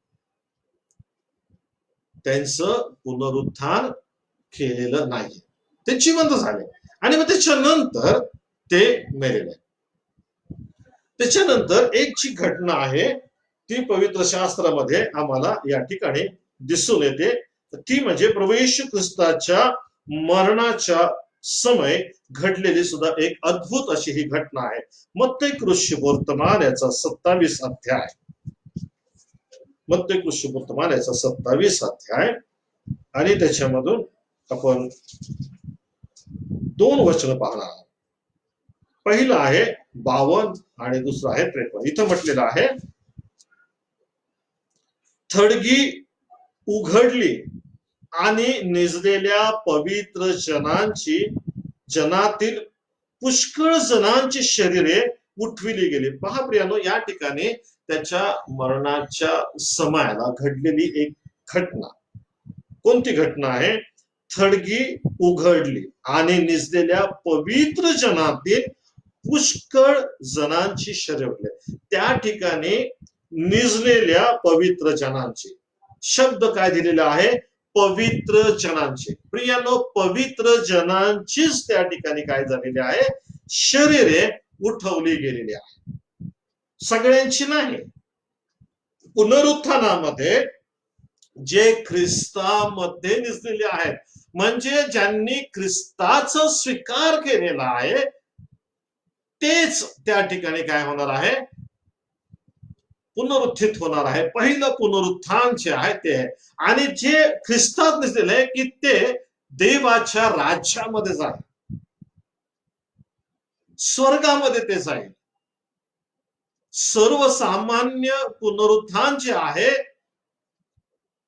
त्यांचं पुनरुत्थान केलेलं नाही, ते जिवंत झाले आणि मग त्याच्यानंतर ते मेलेले. त्याच्यानंतर एक जी घटना आहे ती पवित्र शास्त्रामध्ये आम्हाला या ठिकाणी दिसून येते, ती म्हणजे प्रभू येशू ख्रिस्ताच्या मरणाच्या समय घडलेली सुद्धा एक अद्भुत अशी ही घटना आहे. मत्ती कृष्णवर्तमान याचा 27 अध्याय, मत्ती कृष्णवर्तमान याचा 27 अध्याय, आणि त्याच्यामधून आपण 2 वचन पाहणार आहोत. पहिलं आहे 52 आणि दुसरं आहे 53. इथं म्हटलेलं आहे, थडगी उघडली आणि निजलेल्या पवित्र जनातील पुष्कळ जणांची शरीरे उठविली गेली. पहा प्रियानो, या ठिकाणी त्याच्या मरणाच्या समयाला घडलेली एक घटना. कोणती घटना आहे? थडगी उघडली आणि निजलेल्या पवित्र जनातील पुष्कळ जणांची शरीरे उठली. त्या ठिकाणी निजलेल्या पवित्र जनांची शब्द काय दिलेला आहे? पवित्र जनांची. प्रियानो, पवित्र जनांचीच त्या ठिकाणी काय झालेली आहे? शरीरे उठवली गेलेली आहे, सगळ्यांची नाही. पुनरुत्थानामध्ये जे ख्रिस्तामध्ये निजलेले आहेत, म्हणजे ज्यांनी ख्रिस्ताचा स्वीकार केलेला आहे, तेच त्या ठिकाणी काय होणार आहे, पुनरुत्थित होणार आहे. पहिलं पुनरुत्थान जे आहे ते आहे. आणि जे ख्रिस्तात निजलेले आहे की ते देवाच्या राज्यामध्ये जाईल, स्वर्गामध्ये ते जाईल. सर्वसामान्य पुनरुत्थान जे आहे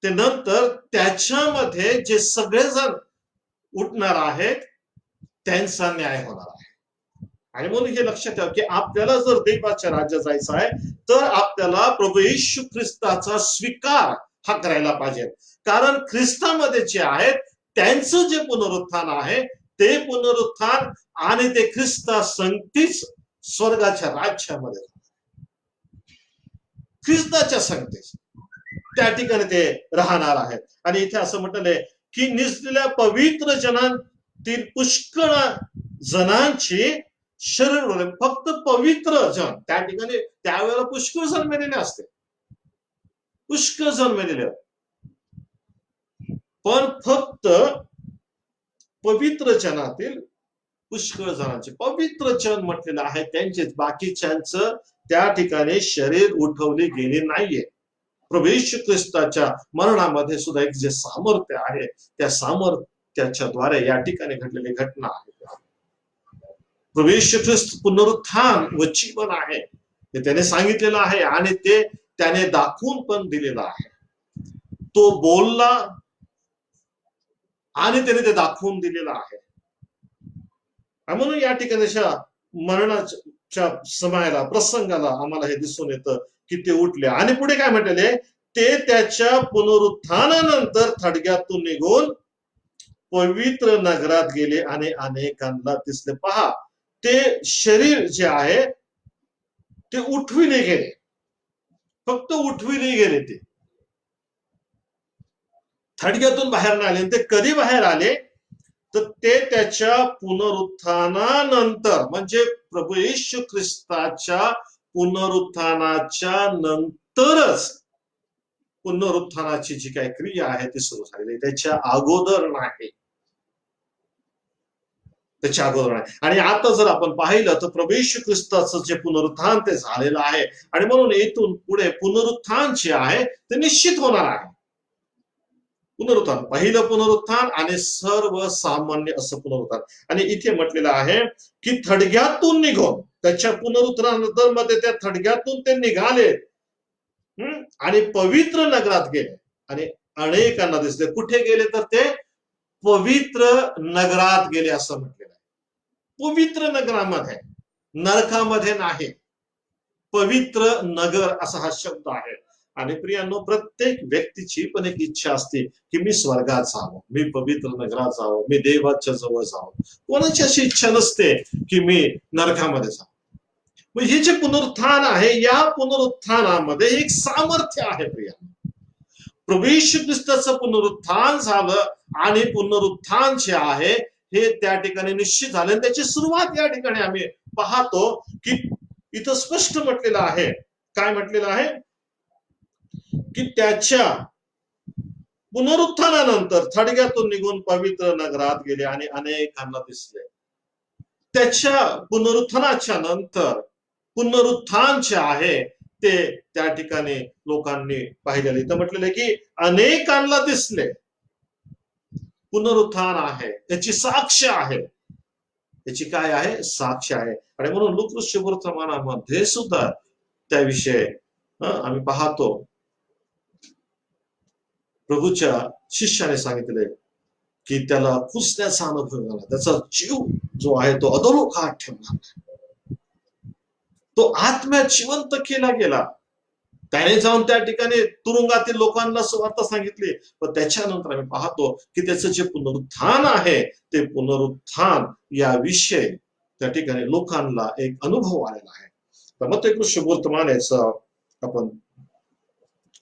ते नंतर त्याच्यामध्ये जे सगळेजण उठणार आहेत त्यांचा न्याय होणार आहे. आणि म्हणून हे लक्षात ठेवा की आपल्याला जर देवाच्या राज्यात जायचं आहे तर आपल्याला प्रभू येशू ख्रिस्ताचा स्वीकार हा करायला पाहिजे. कारण ख्रिस्तामध्ये जे आहेत त्यांचं जे पुनरुत्थान आहे ते पुनरुत्थान आणि ते ख्रिस्ता संगतीच स्वर्गाच्या राज्यामध्ये, ख्रिस्ताच्या संगतीच त्या ठिकाणी ते राहणार आहेत. आणि इथे असं म्हटलंय की निजलेल्या पवित्र जनांतील पुष्कळ जणांची शरीर, फक्त पवित्र जन त्या ठिकाणी त्यावेळेला पुष्कळ जन्मलेले असते, पुष्कळ जन्मलेले, पण फक्त पवित्र जनातील पुष्कळ जणांचे, पवित्र जन म्हटलेलं आहे त्यांचेच, बाकीच्यांचं त्या ठिकाणी शरीर उठवले गेले नाहीये. प्रभू येशू ख्रिस्ताच्या मरणामध्ये सुद्धा एक जे सामर्थ्य आहे त्या सामर्थ्याच्या द्वारे या ठिकाणी घडलेली घटना आहे. प्रभू येशू ख्रिस्त पुनरुत्थान व जीवन आहे हे त्याने सांगितलेलं आहे आणि ते त्याने दाखवून पण दिलेलं आहे. तो बोलला आणि त्याने ते दाखवून दिलेलं आहे. म्हणून या ठिकाणी मरणाच्या समयाला, प्रसंगाला आम्हाला हे दिसून येतं की ते उठले. आणि पुढे काय म्हटलेले, ते त्याच्या पुनरुत्थानानंतर थडग्यातून निघून पवित्र नगरात गेले आणि अनेकांना दिसले. पहा, ते शरीर जे आहे ते उठविले गेले, फक्त उठविले गेले, ते थडग्यातून बाहेर नाही आले. ते कधी बाहेर आले तर ते त्याच्या पुनरुत्थानानंतर, म्हणजे प्रभू येशू ख्रिस्ताच्या पुनरुत्थानाच्या नंतरच पुनरुत्थानाची जी काही क्रिया आहे ती सुरू झालेली, त्याच्या अगोदर नाही, त्याच्या अगोदर नाही. आणि आता जर आपण पाहिलं तर प्रभू येशू ख्रिस्ताचं जे पुनरुत्थान ते झालेलं आहे. आणि म्हणून इथून पुढे पुनरुत्थान जे आहे ते निश्चित होणार आहे. पुनरुत्थान, पहिलं पुनरुत्थान आणि सर्वसामान्य असं पुनरुत्थान. आणि इथे म्हटलेलं आहे की थडग्यातून निघून, त्याच्या पुनरुत्थानानंतर मध्ये त्या थडग्यातून ते निघाले आणि पवित्र नगरात गेले आणि अनेकांना दिसले. कुठे गेले तर ते पवित्र नगरात गेले असं म्हटलेलं आहे. पवित्र नगरामध्ये, नरकामध्ये नाही, पवित्र नगर असा हा शब्द आहे. आणि प्रियांनो, प्रत्येक व्यक्तीची पण एक इच्छा असते की मी स्वर्गात जावं, मी पवित्र नगरात जावं, मी देवाच्या जवळ जावं. कोणाची अशी इच्छा नसते की मी नरकामध्ये जावं. मग हे जे पुनरुत्थान आहे, या पुनरुत्थानामध्ये एक सामर्थ्य आहे प्रियांनो. प्रभू येशू ख्रिस्ताचं पुनरुत्थान झालं आणि पुनरुत्थान जे आहे हे त्या ठिकाणी निश्चित झाले. त्याची सुरुवात या ठिकाणी आम्ही पाहतो की इथं स्पष्ट म्हटलेलं आहे. काय म्हटलेलं आहे की त्याच्या पुनरुत्थानानंतर थडग्यातून निघून पवित्र नगरात गेले आणि अनेकांना दिसले. त्याच्या पुनरुत्थानाच्या नंतर पुनरुत्थान जे आहे ते त्या ठिकाणी लोकांनी पाहिलेले. इथं म्हटलेलं की अनेकांना दिसले. पुनरुत्थान आहे, त्याची साक्ष आहे. त्याची काय आहे? साक्ष आहे. आणि म्हणून लूका वर्तमानामध्ये सुद्धा त्याविषयी आम्ही पाहतो. प्रभूच्या शिष्याने सांगितले की त्याला पुसण्याचा अनुभव झाला, त्याचा जीव जो आहे तो अधोलोकात ठेवला, तो आत्म्यात जिवंत केला गेला. त्याने जाऊन त्या ठिकाणी तुरुंगातील लोकांना सुवार्ता सांगितली. पण त्याच्यानंतर आम्ही पाहतो की त्याचं जे पुनरुत्थान आहे ते पुनरुत्थान याविषयी त्या ठिकाणी लोकांना एक अनुभव आलेला आहे. तर मग ते शुभवर्तमान याचं आपण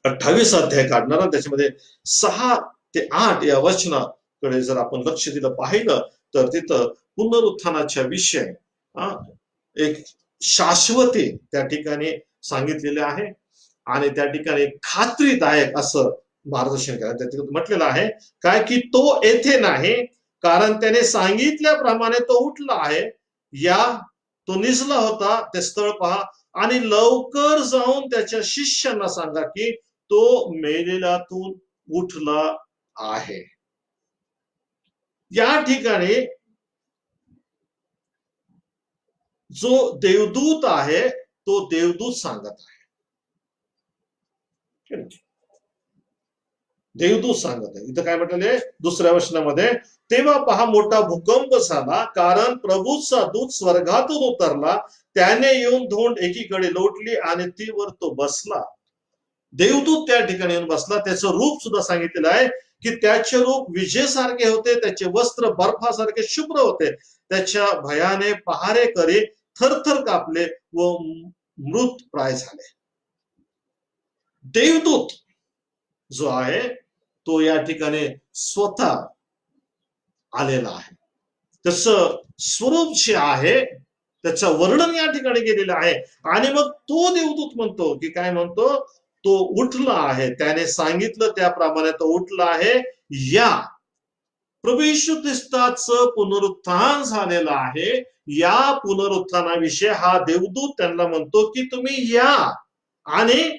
28 अध्याय काढणार, त्याच्यामध्ये 6 ते 8 या वचनाकडे जर आपण लक्ष दिलं, पाहिलं तर तिथं पुनरुत्थानाच्या विषय एक शाश्वती त्या ठिकाणी सांगितलेले आहे. आणि त्या ठिकाणी खात्रीदायक असं मार्गदर्शन करा. त्यात म्हटलेलं आहे काय की तो येथे नाही, कारण त्याने सांगितल्याप्रमाणे तो उठला आहे. या तो निजला होता, ते स्थळ पहा आणि लवकर जाऊन त्याच्या शिष्यांना सांगा की तो मेलेल्यातून उठला आहे. या ठिकाणी जो देवदूत आहे तो देवदूत सांगत आहे. देवदूत सांगत आहे. इथं काय म्हटलेले दुसऱ्या वचनामध्ये, तेव्हा पहा मोठा भूकंप झाला, कारण प्रभूचा दूत स्वर्गातून उतरला, त्याने येऊन धोंड एकीकडे लोटली आणि तीवर तो बसला. देवदूत त्या ठिकाणी येऊन बसला. त्याचं रूप सुद्धा सांगितलेलं आहे की त्याचे रूप विजेसारखे होते, त्याचे वस्त्र बर्फासारखे शुभ्र होते, त्याच्या भयाने पहारेकरी थरथर कापले व मृत प्राय झाले. देवदूत जो आहे तो या ठिकाणी स्वतः आलेला आहे. त्याचं स्वरूप जे आहे त्याचं वर्णन या ठिकाणी केलेलं आहे. आणि मग तो देवदूत म्हणतो की काय म्हणतो, तो उठला आहे, त्याने सांगितलं त्याप्रमाणे तो उठला आहे. या प्रभू येशू ख्रिस्ताचं पुनरुत्थान झालेलं आहे. या पुनरुत्थानाविषयी हा देवदूत त्यांना म्हणतो की तुम्ही या, आणि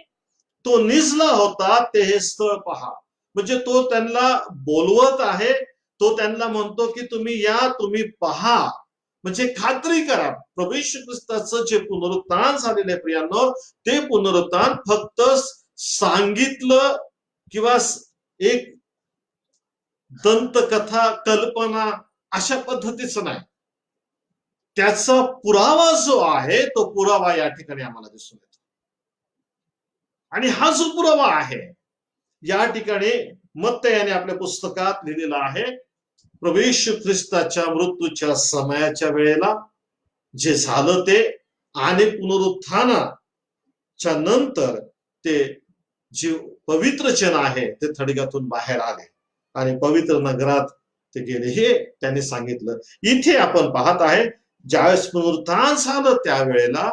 तो निजला होता ते हे स्थळ पहा. म्हणजे तो त्यांना बोलवत आहे, तो त्यांना म्हणतो की तुम्ही या, तुम्ही पहा, म्हणजे खात्री करा. प्रभू येशू ख्रिस्ताचं जे पुनरुत्थान झालेले प्रियांनो, ते पुनरुत्थान फक्त सांगितलं किंवा एक दंतकथा कल्पना अशा पद्धतीचं नाही. त्याचा पुरावा जो आहे तो पुरावा या ठिकाणी आम्हाला दिसून येतो. आणि हा जो पुरावा आहे या ठिकाणी मत्ती याने आपल्या पुस्तकात लिहिलेला आहे. प्रभू येशू ख्रिस्ताच्या मृत्यूच्या समयाच्या वेळेला जे झालं ते, आणि पुनरुत्थानाच्या नंतर ते जे पवित्र जन आहे ते थडग्यातून बाहेर आले आणि पवित्र नगरात ते गेले, हे त्यांनी सांगितलं. इथे आपण पाहत आहे ज्यावेळेस पुनरुत्थान झालं त्यावेळेला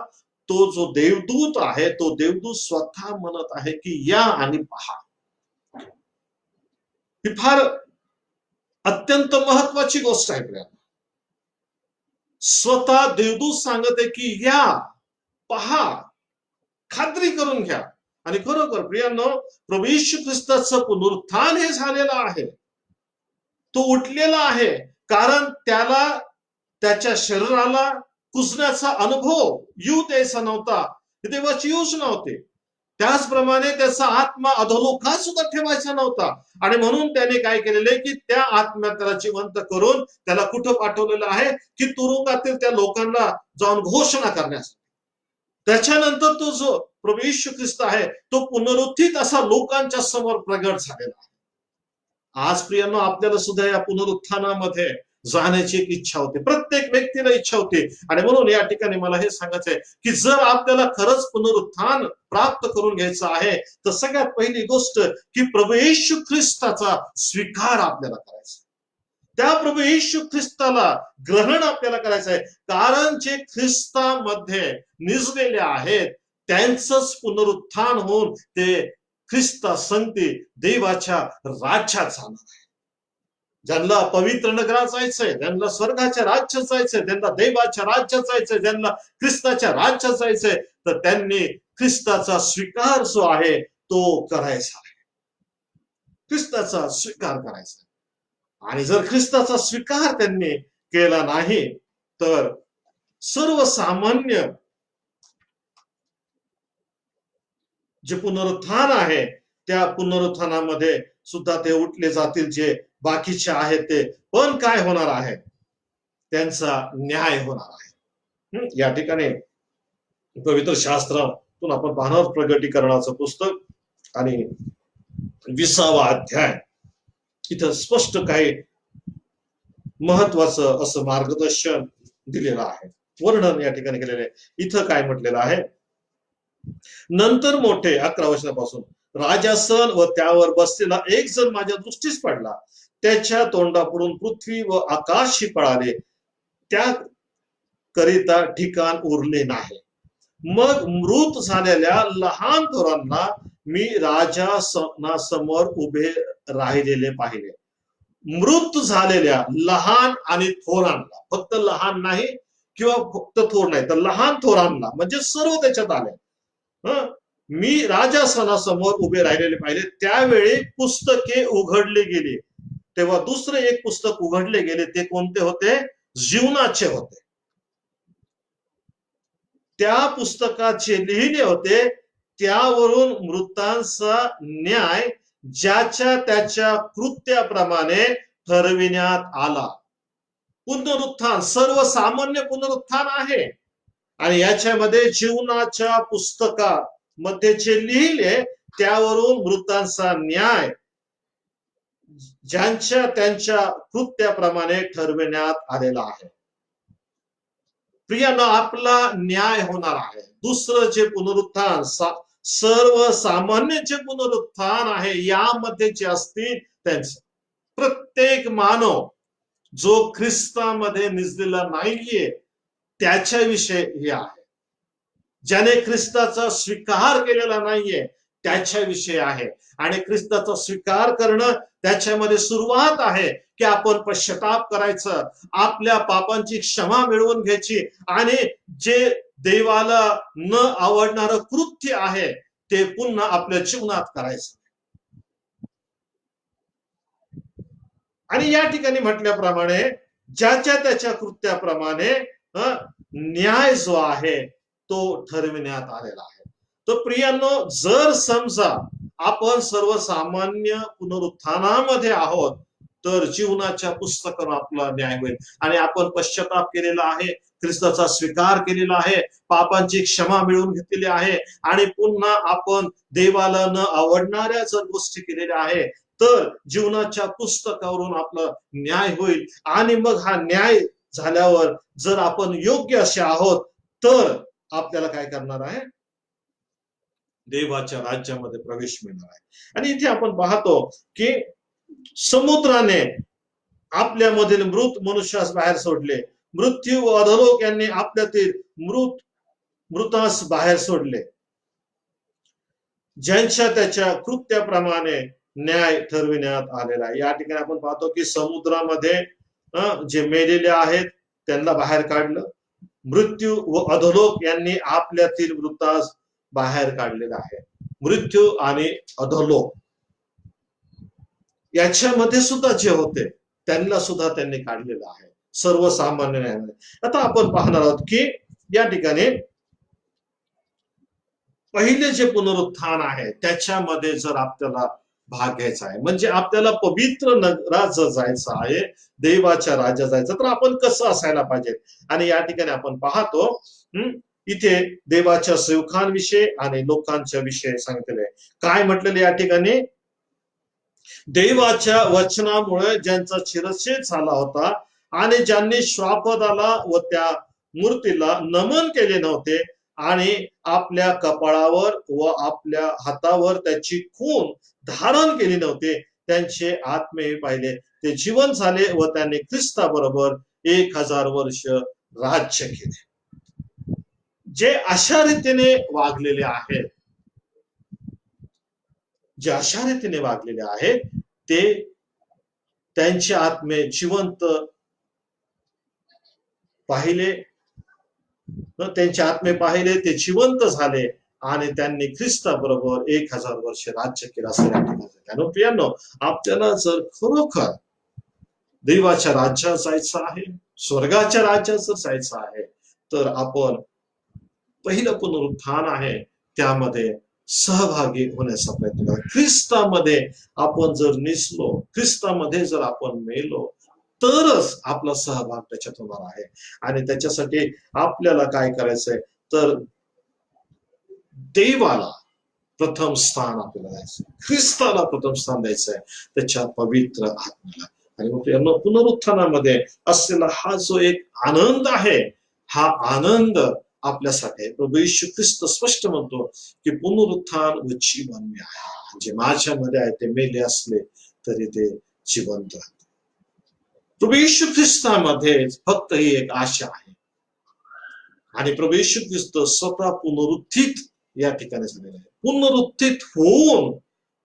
तो जो देवदूत आहे तो देवदूत स्वतः म्हणत आहे की या आणि पहा. ही फार अत्यंत महत्वाची गोष्ट आहे प्रिया. स्वतः देवदूत सांगत आहे की या, पहा, खात्री करून घ्या. आणि खरोखर प्रियांनो, प्रभू येशू ख्रिस्ताचं पुनरुत्थान हे झालेलं आहे. तो उठलेला आहे, कारण त्याला त्याच्या शरीराला कुजण्याचा अनुभव येऊ द्यायचा नव्हता, देवाची योजना होती. त्याचप्रमाणे त्याचा आत्मा अधोलोकात सुद्धा ठेवायचा नव्हता. आणि म्हणून त्याने काय केलेले की त्या आत्म्यात त्याला जिवंत करून त्याला कुठं पाठवलेलं आहे की तुरुंगातील त्या लोकांना जाऊन घोषणा करण्यास. त्याच्यानंतर तो जो प्रभू येशू ख्रिस्त आहे तो पुनरुत्थित असा लोकांच्या समोर प्रगट झालेला आहे. आज प्रियांनो, आपल्याला सुद्धा या पुनरुत्थानामध्ये जाण्याची एक इच्छा होते, प्रत्येक व्यक्तीला इच्छा होते. आणि म्हणून या ठिकाणी मला हे सांगायचंय की जर आपल्याला खरंच पुनरुत्थान प्राप्त करून घ्यायचं आहे तर सगळ्यात पहिली गोष्ट की प्रभू येशू ख्रिस्ताचा स्वीकार आपल्याला करायचा. त्या प्रभू येशू ख्रिस्ताला ग्रहण आपल्याला करायचं आहे, कारण जे ख्रिस्तामध्ये निजलेले आहेत त्यांचंच पुनरुत्थान होऊन ते ख्रिस्ता संगती देवाच्या राज्यात जाणार आहे. ज्यांना पवित्र नगरात जायचंय, ज्यांना स्वर्गाच्या राज्यात जायचंय, ज्यांना देवाच्या राज्यात जायचंय, ज्यांना ख्रिस्ताच्या राज्यात जायचंय, तर त्यांनी ख्रिस्ताचा स्वीकार जो आहे तो करायचा आहे. ख्रिस्ताचा स्वीकार करायचा. आणि जर ख्रिस्ताचा स्वीकार त्यांनी केला नाही तर सर्वसामान्य जे पुनरुत्थान आहे त्या पुनरुत्थानामध्ये सुद्धा ते उठले जातील. जे बाकीचे आहेत ते पण काय होणार आहे, त्यांचा न्याय होणार आहे. या ठिकाणी पवित्र शास्त्रातून आपण पाहणार प्रगटीकरणाचं पुस्तक आणि 20वा अध्याय. इथं स्पष्ट काही महत्वाचं असं मार्गदर्शन दिलेलं आहे, वर्णन या ठिकाणी केलेलं आहे. इथं काय म्हटलेलं आहे, नंतर मोठे 11 वर्षापासून राजासन व त्यावर बसलेला एक जण माझ्या दृष्टीस पडला. त्याच्या तोंडापुढून पृथ्वी व आकाश पळाले, त्या करिता ठिकाण उरले नाही. मग मृत झालेल्या लहान थोरांना मी राजासनासमोर उभे राहिलेले पाहिले. मृत झालेल्या लहान आणि थोरांना, फक्त लहान नाही किंवा फक्त थोर नाही, तर लहान थोरांना म्हणजे सर्व त्याच्यात आले. मी राजासनासमोर उभे राहिलेले पाहिले. त्यावेळी पुस्तके उघडली गेली. तेव्हा दुसरे एक पुस्तक उघडले गेले. ते कोणते होते? जीवनाचे होते. त्या पुस्तकाचे लिहिले होते. त्यावरून मृतांचा न्याय ज्याच्या त्याच्या कृत्याप्रमाणे ठरविण्यात आला. पुनरुत्थान, सर्वसामान्य पुनरुत्थान आहे. आणि याच्यामध्ये जीवनाच्या पुस्तकामध्ये जे लिहिले त्यावरून मृतांचा न्याय ज्यांच्या त्यांच्या कृत्याप्रमाणे ठरविण्यात आलेला आहे. प्रियानो, आपला न्याय होणार आहे. दुसरं जे पुनरुत्थान, सर्वसामान्य जे पुनरुत्थान आहे, यामध्ये जे असतील त्यांचं प्रत्येक मानव जो ख्रिस्तामध्ये निजलेला नाहीये त्याच्याविषयी हे आहे. ज्याने ख्रिस्ताचा स्वीकार केलेला नाहीये त्याच्याविषयी आहे. आणि ख्रिस्ताचा स्वीकार करणं त्याच्यामध्ये सुरुवात आहे की आपण पश्चाताप करायचं, आपल्या पापांची क्षमा मिळवून घ्यायची आणि जे देवाला न आवडणारं कृत्य आहे ते पुन्हा आपल्या जीवनात करायचं. आणि या ठिकाणी म्हटल्याप्रमाणे ज्याच्या त्याच्या कृत्याप्रमाणे न्याय जो आहे तो ठरविण्यात आलेला आहे. तर प्रियांनो, जर समजा आपण सर्वसामान्य पुनरुत्थानामध्ये आहोत तर जीवनाच्या पुस्तकावर आपला न्याय होईल. आणि आपण पश्चाताप केलेला आहे, ख्रिस्ताचा स्वीकार केलेला आहे, पापांची क्षमा मिळवून घेतलेली आहे आणि पुन्हा आपण देवाला न आवडणाऱ्या जर गोष्टी केलेल्या आहे तर जीवनाच्या पुस्तकावरून आपला न्याय होईल. आणि मग हा न्याय झाल्यावर जर आपण योग्य असे आहोत तर आपल्याला काय करणार आहे? देवाच्या राज्यामध्ये प्रवेश मिळणार आहे. आणि इथे आपण पाहतो की समुद्राने आपल्यामधील मृत मनुष्यास बाहेर सोडले. मृत्यू व अधोलोक यांनी आपल्यातील मृतास बाहेर सोडले. ज्यांच्या त्याच्या कृत्याप्रमाणे न्याय ठरविण्यात आलेला आहे. या ठिकाणी आपण पाहतो की समुद्रामध्ये जे मेलेले आहेत त्यांना बाहेर काढलं. मृत्यू व अधोलोक यांनी आपल्यातील मृतास बाहेर काढलेला आहे. मृत्यू आणि अधोलोक याच्यामध्ये सुद्धा जे होते त्यांना सुद्धा त्यांनी काढलेलं आहे सर्वसामान्य न्यायामध्ये. आता आपण पाहणार आहोत की या ठिकाणी पहिले जे पुनरुत्थान आहे त्याच्यामध्ये जर आपल्याला भाग घ्यायचा आहे, म्हणजे आपल्याला पवित्र नगरात जर जायचं आहे, देवाच्या राज्यात जायचं, तर आपण कसं असायला पाहिजे. आणि या ठिकाणी आपण पाहतो इथे देवाच्या सेवकांविषयी आणि लोकांच्या विषयी सांगितलेले आहे. काय म्हटलेले या ठिकाणी? देवाच्या वचनामुळे ज्यांचा शिरच्छेद झाला होता आणि ज्यांनी श्वापदाला व त्या मूर्तीला नमन केले नव्हते आणि आपल्या कपाळावर व आपल्या हातावर त्याची खून धारण केली नव्हते, त्यांचे आत्मे पाहिले ते जिवंत झाले व त्यांनी ख्रिस्ताबरोबर 1000 वर्ष राज्य केले. जे अशा रीतीने वागलेले आहेत, जे अशा रीतीने वागलेले आहेत ते त्यांचे आत्मे जिवंत पाहिले, त्यांचे आत्मे पाहिले ते जिवंत झाले आणि त्यांनी ख्रिस्ताबरोबर 1000 वर्ष राज्य केलं असं या ठिकाणी. प्रियांनो, आपल्याला जर खरोखर देवाच्या राज्यात जायचं आहे, स्वर्गाच्या राज्यात जर जायचं आहे तर आपण पहिलं पुनरुत्थान आहे त्यामध्ये सहभागी होण्याचा प्रयत्न करा. ख्रिस्तामध्ये आपण जर निसलो, ख्रिस्तामध्ये जर आपण मेलो तरच आपला सहभाग त्याच्यात होणार आहे. आणि त्याच्यासाठी आपल्याला काय करायचंय तर देवाला प्रथम स्थान आपल्याला द्यायचंय, ख्रिस्ताला प्रथम स्थान द्यायचंय, त्याच्या पवित्र आत्म्याला. आणि मग पुनरुत्थानामध्ये असलेला हा जो एक आनंद आहे, हा आनंद आपल्यासाठी प्रभू येशू ख्रिस्त स्पष्ट म्हणतो की पुनरुत्थान व जीवन मी आहे. जे माझ्यामध्ये आहे ते मेले असले तरी ते जिवंत आहे. प्रभू येशू ख्रिस्तामध्ये फक्त ही एक आशा आहे. आणि प्रभू येशू ख्रिस्त स्वतः पुनरुत्थित या ठिकाणी झालेलं आहे. पुनरुत्थित होऊन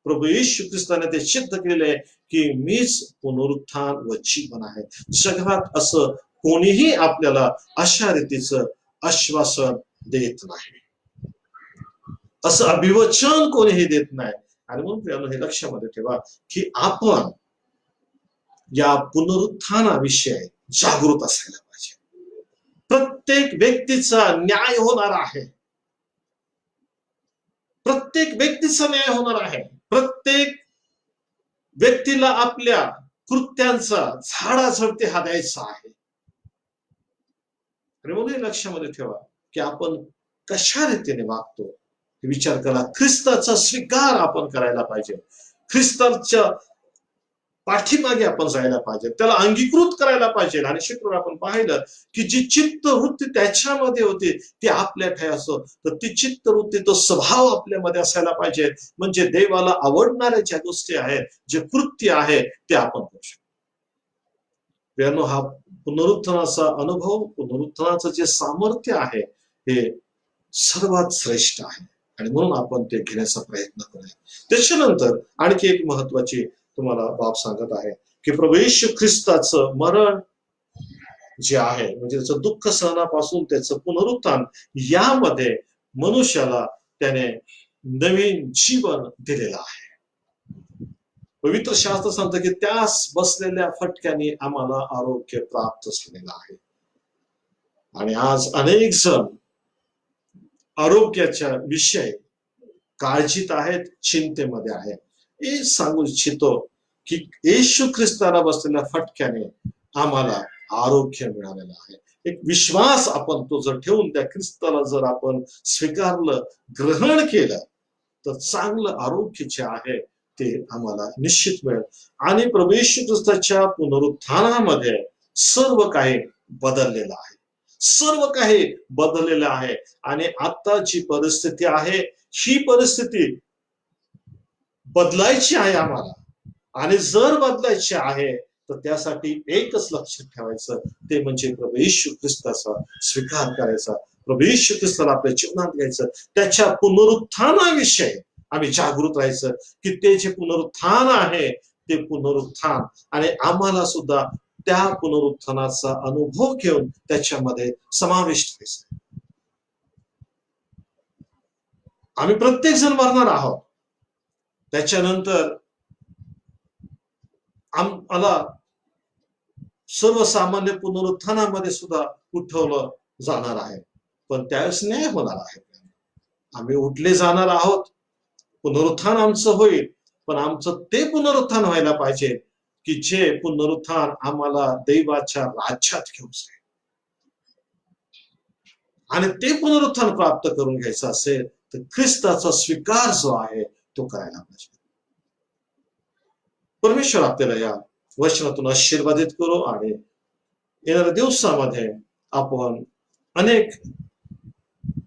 प्रभू येशू ख्रिस्ताने ते सिद्ध केलेले आहे की मीच पुनरुत्थान व जीवन आहे. जगात असं कोणीही आपल्याला अशा रीतीचं आश्वासन देत नाही, असं अभिवचन कोणीही देत नाही. आणि म्हणून प्रियानो, हे लक्षामध्ये ठेवा की आपण या पुनरुत्थानाविषयी जागृत असायला पाहिजे. प्रत्येक व्यक्तीचा न्याय होणार आहे, प्रत्येक व्यक्तीचा न्याय होणार आहे. प्रत्येक व्यक्तीला आपल्या कृत्यांचा झाडाझडती हा द्यायचा आहे. आणि म्हणून हे लक्षामध्ये ठेवा की आपण कशा रीतीने वागतो विचार करा. ख्रिस्ताचा स्वीकार आपण करायला पाहिजे, ख्रिस्ताच्या पाठीमागे आपण जायला पाहिजे, त्याला अंगीकृत करायला पाहिजे. आणि शुक्रवार आपण पाहिलं की जी चित्तवृत्ती त्याच्यामध्ये होती ती आपल्या ठाई असो, तर ती चित्तवृत्ती, तो स्वभाव आपल्यामध्ये असायला पाहिजे. म्हणजे देवाला आवडणाऱ्या ज्या गोष्टी आहेत, जे कृत्य आहे ते आपण करू शकतो. हा पुनरुत्थानाचा अनुभव, पुनरुत्थानाचं जे सामर्थ्य आहे हे सर्वात श्रेष्ठ आहे. आणि म्हणून आपण ते घेण्याचा प्रयत्न करूया. त्याच्यानंतर आणखी एक महत्वाची तुम्हाला बाब सांगत आहे की प्रभू येशू ख्रिस्ताचं मरण जे आहे, म्हणजे त्याचं दुःख सहनापासून त्याचं पुनरुत्थान, यामध्ये मनुष्याला त्याने नवीन जीवन दिलेलं आहे. पवित्र शास्त्र सांगतं की त्यास बसलेल्या फटक्याने आम्हाला आरोग्य प्राप्त झालेलं आहे. आणि आज अनेक जण आरोग्याच्या विषयी काळजीत आहेत, चिंतेमध्ये आहेत. हे सांगू इच्छितो की येशू ख्रिस्ताला बसलेल्या फटक्याने आम्हाला आरोग्य मिळालेलं आहे. एक विश्वास आपण तो जर ठेवून त्या ख्रिस्ताला जर आपण स्वीकारलं, ग्रहण केलं, तर चांगलं आरोग्य जे आहे ते आम्हाला निश्चित मिळेल. आणि प्रभू येशू ख्रिस्ताच्या पुनरुत्थानामध्ये सर्व काही बदललेलं आहे, सर्व काही बदललेलं आहे. आणि आता जी परिस्थिती आहे ही परिस्थिती बदलायची आहे आम्हाला. आणि जर बदलायची आहे तर त्यासाठी एकच लक्षात ठेवायचं, ते म्हणजे प्रभू येशू ख्रिस्ताचा स्वीकार करायचा, प्रभू येशू ख्रिस्ताला आपल्या जीवनात घ्यायचं, त्याच्या पुनरुत्थानाविषयी आम्ही जागृत राहायचं की ते जे पुनरुत्थान आहे ते पुनरुत्थान, आणि आम्हाला सुद्धा त्या पुनरुत्थानाचा अनुभव घेऊन त्याच्यामध्ये समाविष्ट व्हायचं. आम्ही प्रत्येक जण मरणार आहोत, त्याच्यानंतर आम्हाला सर्वसामान्य पुनरुत्थानामध्ये सुद्धा उठवलं जाणार आहे. पण त्यावेळेस न्याय होणार आहे. आम्ही उठले जाणार आहोत, पुनरुत्थान आमचं होईल, पण आमचं ते पुनरुत्थान व्हायला पाहिजे की जे पुनरुत्थान आम्हाला दैवाच्या राज्यात घेऊन जाईल. आणि ते पुनरुत्थान प्राप्त करून घ्यायचं असेल तर ख्रिस्ताचा स्वीकार जो आहे तो करायला पाहिजे. परमेश्वर आपल्याला या वचनातून आशीर्वादित करू. आणि येणाऱ्या दिवसामध्ये आपण अनेक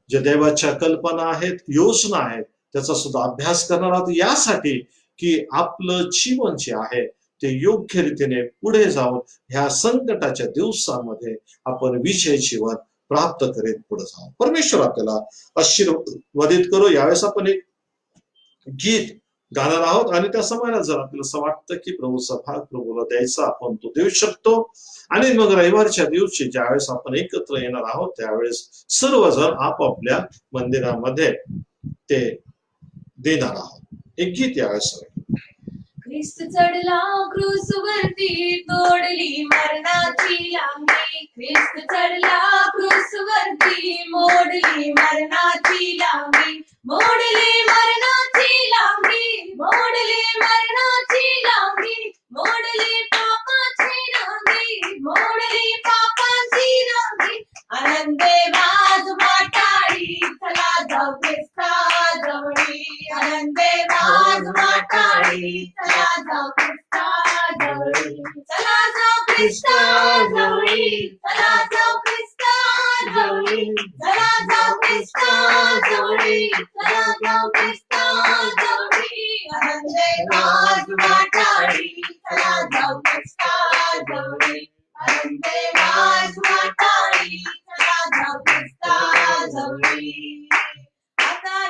जे देवाच्या कल्पना आहेत, योजना आहेत, त्याचा सुद्धा अभ्यास करणार आहोत, यासाठी की आपलं जीवन जे आहे ते योग्य रीतीने पुढे जाऊन ह्या संकटाच्या दिवसामध्ये आपण विजय जीवन प्राप्त करीत पुढे जाऊ. परमेश्वर आपल्याला आशीर्वादित करू. यावेळेस आपण एक गीत गाणार आहोत आणि त्या समयाला जर आपल्याला असं वाटतं की प्रभूचा भाग प्रभूला द्यायचा, आपण तो देऊ शकतो. आणि मग रविवारच्या दिवशी ज्यावेळेस आपण एकत्र येणार आहोत त्यावेळेस सर्वजण आपापल्या मंदिरामध्ये ते देणार आहोत. एक गीत यावेळेस. ख्रिस्त चढला क्रूसवरती, तोडली मरणाची लांबी. ख्रिस्त चढला क्रूसवरती, मोडली मरणाची लांबी. मोडली मरणाची लांबी, मोडली मरणाची लांबी. मोडली पापाची रांगी, मोडली पापाची रांगी. आनंदे बाज वाटाळी, चला जाऊ ख्रिस्ता जवळी. आनंदे बाज वाटाळी, चला जाऊ ख्रिस्ता जवळी. चला जाऊ ख्रिस्ता जवळी, चला जाऊ ख्रिस्ता जवळी. चला जाऊ ख्रिस्ता जवळी, चला जाऊ ख्रिस्ता जवळी. आनंदे बाज वाटाळी, चला जाऊ ख्रिस्ता जवळी. आनंदे बाज वाटाळी, चला जाऊ ख्रिस्ता जवळी. आता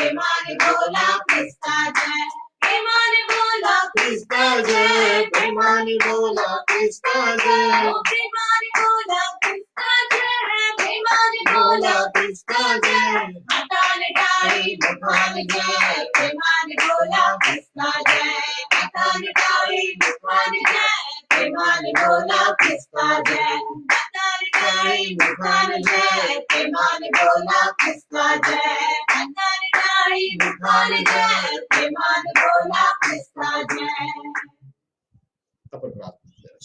प्रेमाने बोला ख्रिस्ता जय, प्रेमाने बोला ख्रिस्ता जय, प्रेमाने बोला ख्रिस्ता जय, ओ प्रेमाने बोला ख्रिस्ता जय, प्रेमाने बोला ख्रिस्ता जय, हाताने टाळी मुखाने जय, प्रेमाने बोला ख्रिस्ता जय, हाताने टाळी मुखाने जय, प्रेमाने बोला ख्रिस्ता जय, हाताने टाळी मुखाने जय, प्रेमाने बोला ख्रिस्ता जय, हाताने टाळी मुखाने जय, प्रेमाने बोला ख्रिस्ता जय. आपण प्रार्थना करूया.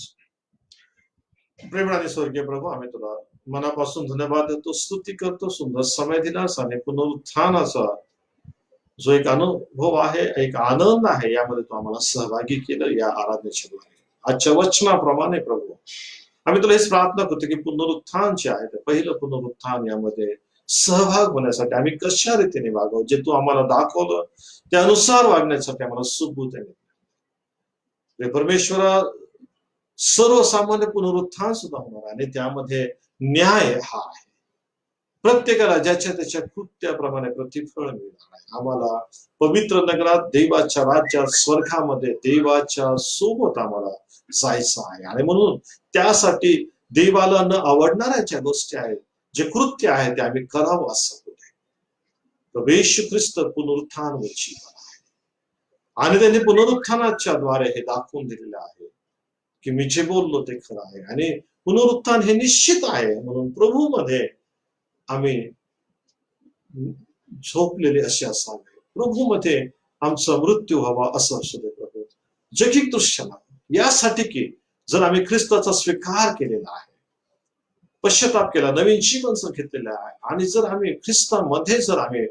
प्रेमाने स्वर्गीय प्रभू, आम्ही तुला मनापासून धन्यवाद देतो, स्तुती करतो. सुंदर समय दिलास आणि पुनरुत्थानाचा जो एक अनुभव आहे, एक आनंद आहे, यामध्ये तू आम्हाला सहभागी केलं या आराधनेच्या द्वारे. आजच्या वचनाप्रमाणे प्रभू आम्ही तुला हेच प्रार्थना करतो की पुनरुत्थान जे आहे ते पहिलं पुनरुत्थान यामध्ये सहभाग होण्यासाठी आम्ही कशा रीतीने वागावं, जे तू आम्हाला दाखवलं त्यानुसार वागण्यासाठी आम्हाला सुबोध आहे. परमेश्वरा, सर्वसामान्य पुनरुत्थान सुद्धा होणार आणि त्यामध्ये न्याय हा आहे. प्रत्येकाला ज्याच्या त्याच्या कृत्याप्रमाणे प्रतिफळ मिळणार आहे. आम्हाला पवित्र नगरात, देवाच्या राज्यात, स्वर्गामध्ये देवाच्या सोबत आम्हाला जायचं आहे. आणि म्हणून त्यासाठी देवाला न आवडणाऱ्या ज्या गोष्टी आहेत, जे कृत्य आहे, ते आम्ही करावं असं होते. प्रभू येशू ख्रिस्त पुनरुत्थानवरची आहे आणि त्यांनी पुनरुत्थानाच्या द्वारे हे दाखवून दिलेलं आहे की मी जे बोललो ते खरं आहे आणि पुनरुत्थान हे निश्चित आहे. म्हणून प्रभू मध्ये आम्ही झोपलेले असे असावे, प्रभू मध्ये आमचा मृत्यू व्हावा असं असू दे प्रभू. जगिक दृश्याला यासाठी की जर आम्ही ख्रिस्ताचा स्वीकार केलेला आहे, पश्चाताप केला, नवीन जीवन जर घेतलेलं आहे आणि जर आम्ही ख्रिस्तामध्ये जर आम्ही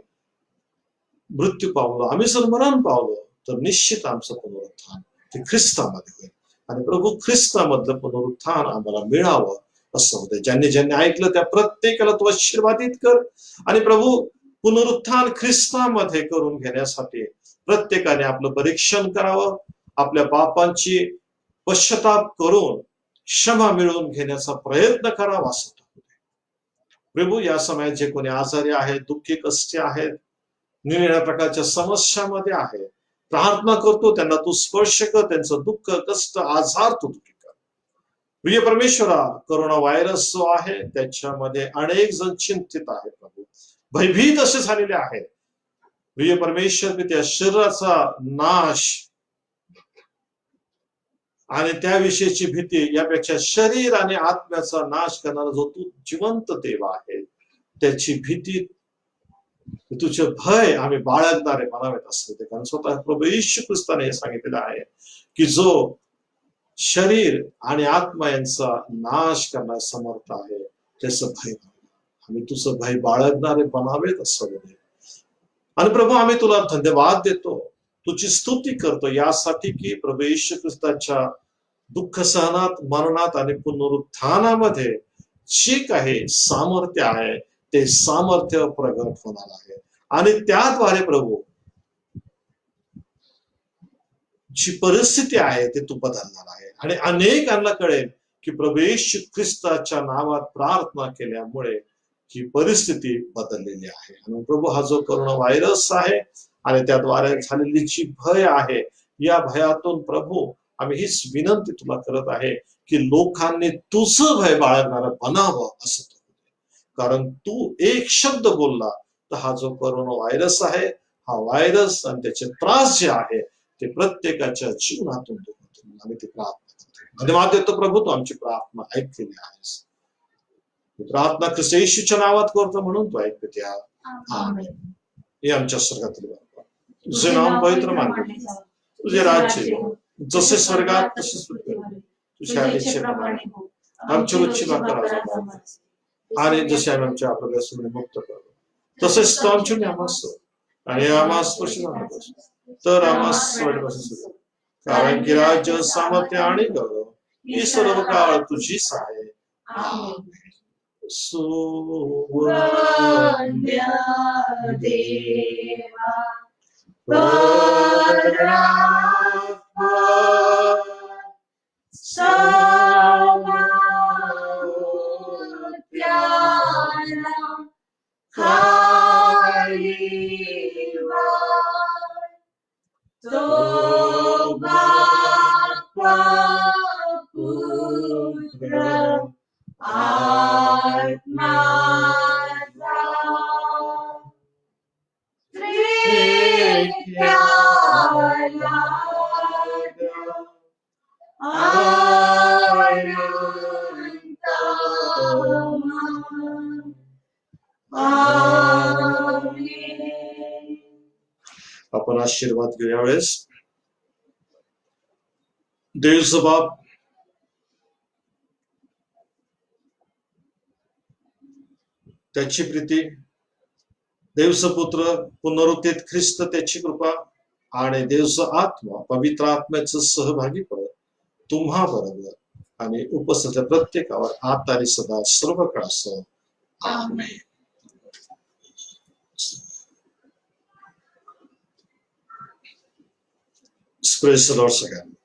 मृत्यू पावलो, आम्ही जर मरण पावलो, तर निश्चित आमचं पुनरुत्थान ते ख्रिस्तामध्ये होईल. आणि प्रभू ख्रिस्तामधलं पुनरुत्थान आम्हाला मिळावं असं होतं. ज्यांनी ज्यांनी ऐकलं त्या प्रत्येकाला तू आशीर्वादित कर. आणि प्रभू पुनरुत्थान ख्रिस्तामध्ये करून घेण्यासाठी प्रत्येकाने आपलं परीक्षण करावं, आपल्या पापांची पश्चाताप करून क्षमा मिळवून घेण्याचा प्रयत्न करावा असं होतं. प्रभू या समयात जे कोणी आजारी आहेत, दुःखी कष्टी आहेत, निरनिराळ्या प्रकारच्या समस्यामध्ये आहेत, प्रार्थना करतो त्यांना तू स्पर्श कर, त्यांचं दुःख, कष्ट, आजार तू दूर कर. प्रिय परमेश्वरा, कोरोना व्हायरस जो आहे त्याच्यामध्ये अनेक जण चिंतित आहेत प्रभू, भयभीत असे झालेले आहेत. प्रिय परमेश्वर, त्या शरीराचा नाश आणि त्याविषयीची भीती, यापेक्षा शरीर आणि आत्म्याचा नाश करणारा जो तू जिवंत देव आहे त्याची भीती, तुझे भय आम्ही बाळगणारे बनावेत असं होते. कारण स्वतः प्रभू येशू ख्रिस्ताने हे सांगितलेलं आहे की जो शरीर आणि आत्मा यांचा नाश करण्यास समर्थ आहे त्याचं भय आम्ही तुझं भय बाळगणारे बनावेत असं होते. आणि प्रभू आम्ही तुला धन्यवाद देतो, तुझी स्तुती करतो यासाठी की प्रभू येशू ख्रिस्ताच्या दुःख सहनात, मरणात आणि पुनरुत्थानामध्ये जे काही सामर्थ्य आहे ते सामर्थ्य प्रगट होणार आहे. आणि त्याद्वारे प्रभू जी परिस्थिती आहे ते तू बदलणार आहे. आणि अनेकांना कळेल की प्रभू येशू ख्रिस्ताच्या नावात प्रार्थना केल्यामुळे ही परिस्थिती बदललेली आहे. आणि प्रभू हा जो कोरोना व्हायरस आहे आणि त्याद्वारे झालेली जी भय आहे, या भयातून प्रभू आम्ही हीच विनंती तुला करत आहे की लोकांनी तुझं भय बाळगणारं बनावं असं. कारण तू एक शब्द बोलला तर हा जो कोरोना व्हायरस आहे, हा व्हायरस आणि त्याचे त्रास जे आहे ते प्रत्येकाच्या जीवनातून दूर होतील. आम्ही ती प्रार्थना करतो. धन्यवाद देतो प्रभू, तू आमची प्रार्थना ऐकलेली आहेस. प्रार्थना ख्रिस्त येशूच्या नावात करतो म्हणून तू ऐकते. आमेन. हे आमच्या स्वर्गातील बापा, तुझे नाम पवित्र मानले जावे, तुझे राज्य येवो, जसे स्वर्गात तसेच पृथ्वीवर, तुझ्या इच्छेप्रमाणे हो. आमची रोजची भाकर आज आम्हाला दे. आणि जसे आम्ही आमच्या अपराधासून मुक्त करतो तसेच तो आमच्या आम्हास आणि आम्हाला स्पर्श झाला तर आम्हास वाईटापासून, कारण की राज्य, सामर्थ्य आणि गौरव ही सर्व काळ तुझीच आहे. आमेन. वंद्य देवा सामर्थ्याला खाली तो बापा पुत्र आत्मा आपण आशीर्वाद घेऊया वेळेस. देवचा बाप त्याची प्रीती, देवचा पुत्र पुनरुत्थित ख्रिस्त त्याची कृपा आणि देवचा आत्मा पवित्र आत्म्याचं सहभागी पड तुम्हा बरोबर आणि उपस्थित प्रत्येकावर आता आणि सदा सर्व काळ असो. आमेन. Praise the Lord सगळ्यांना.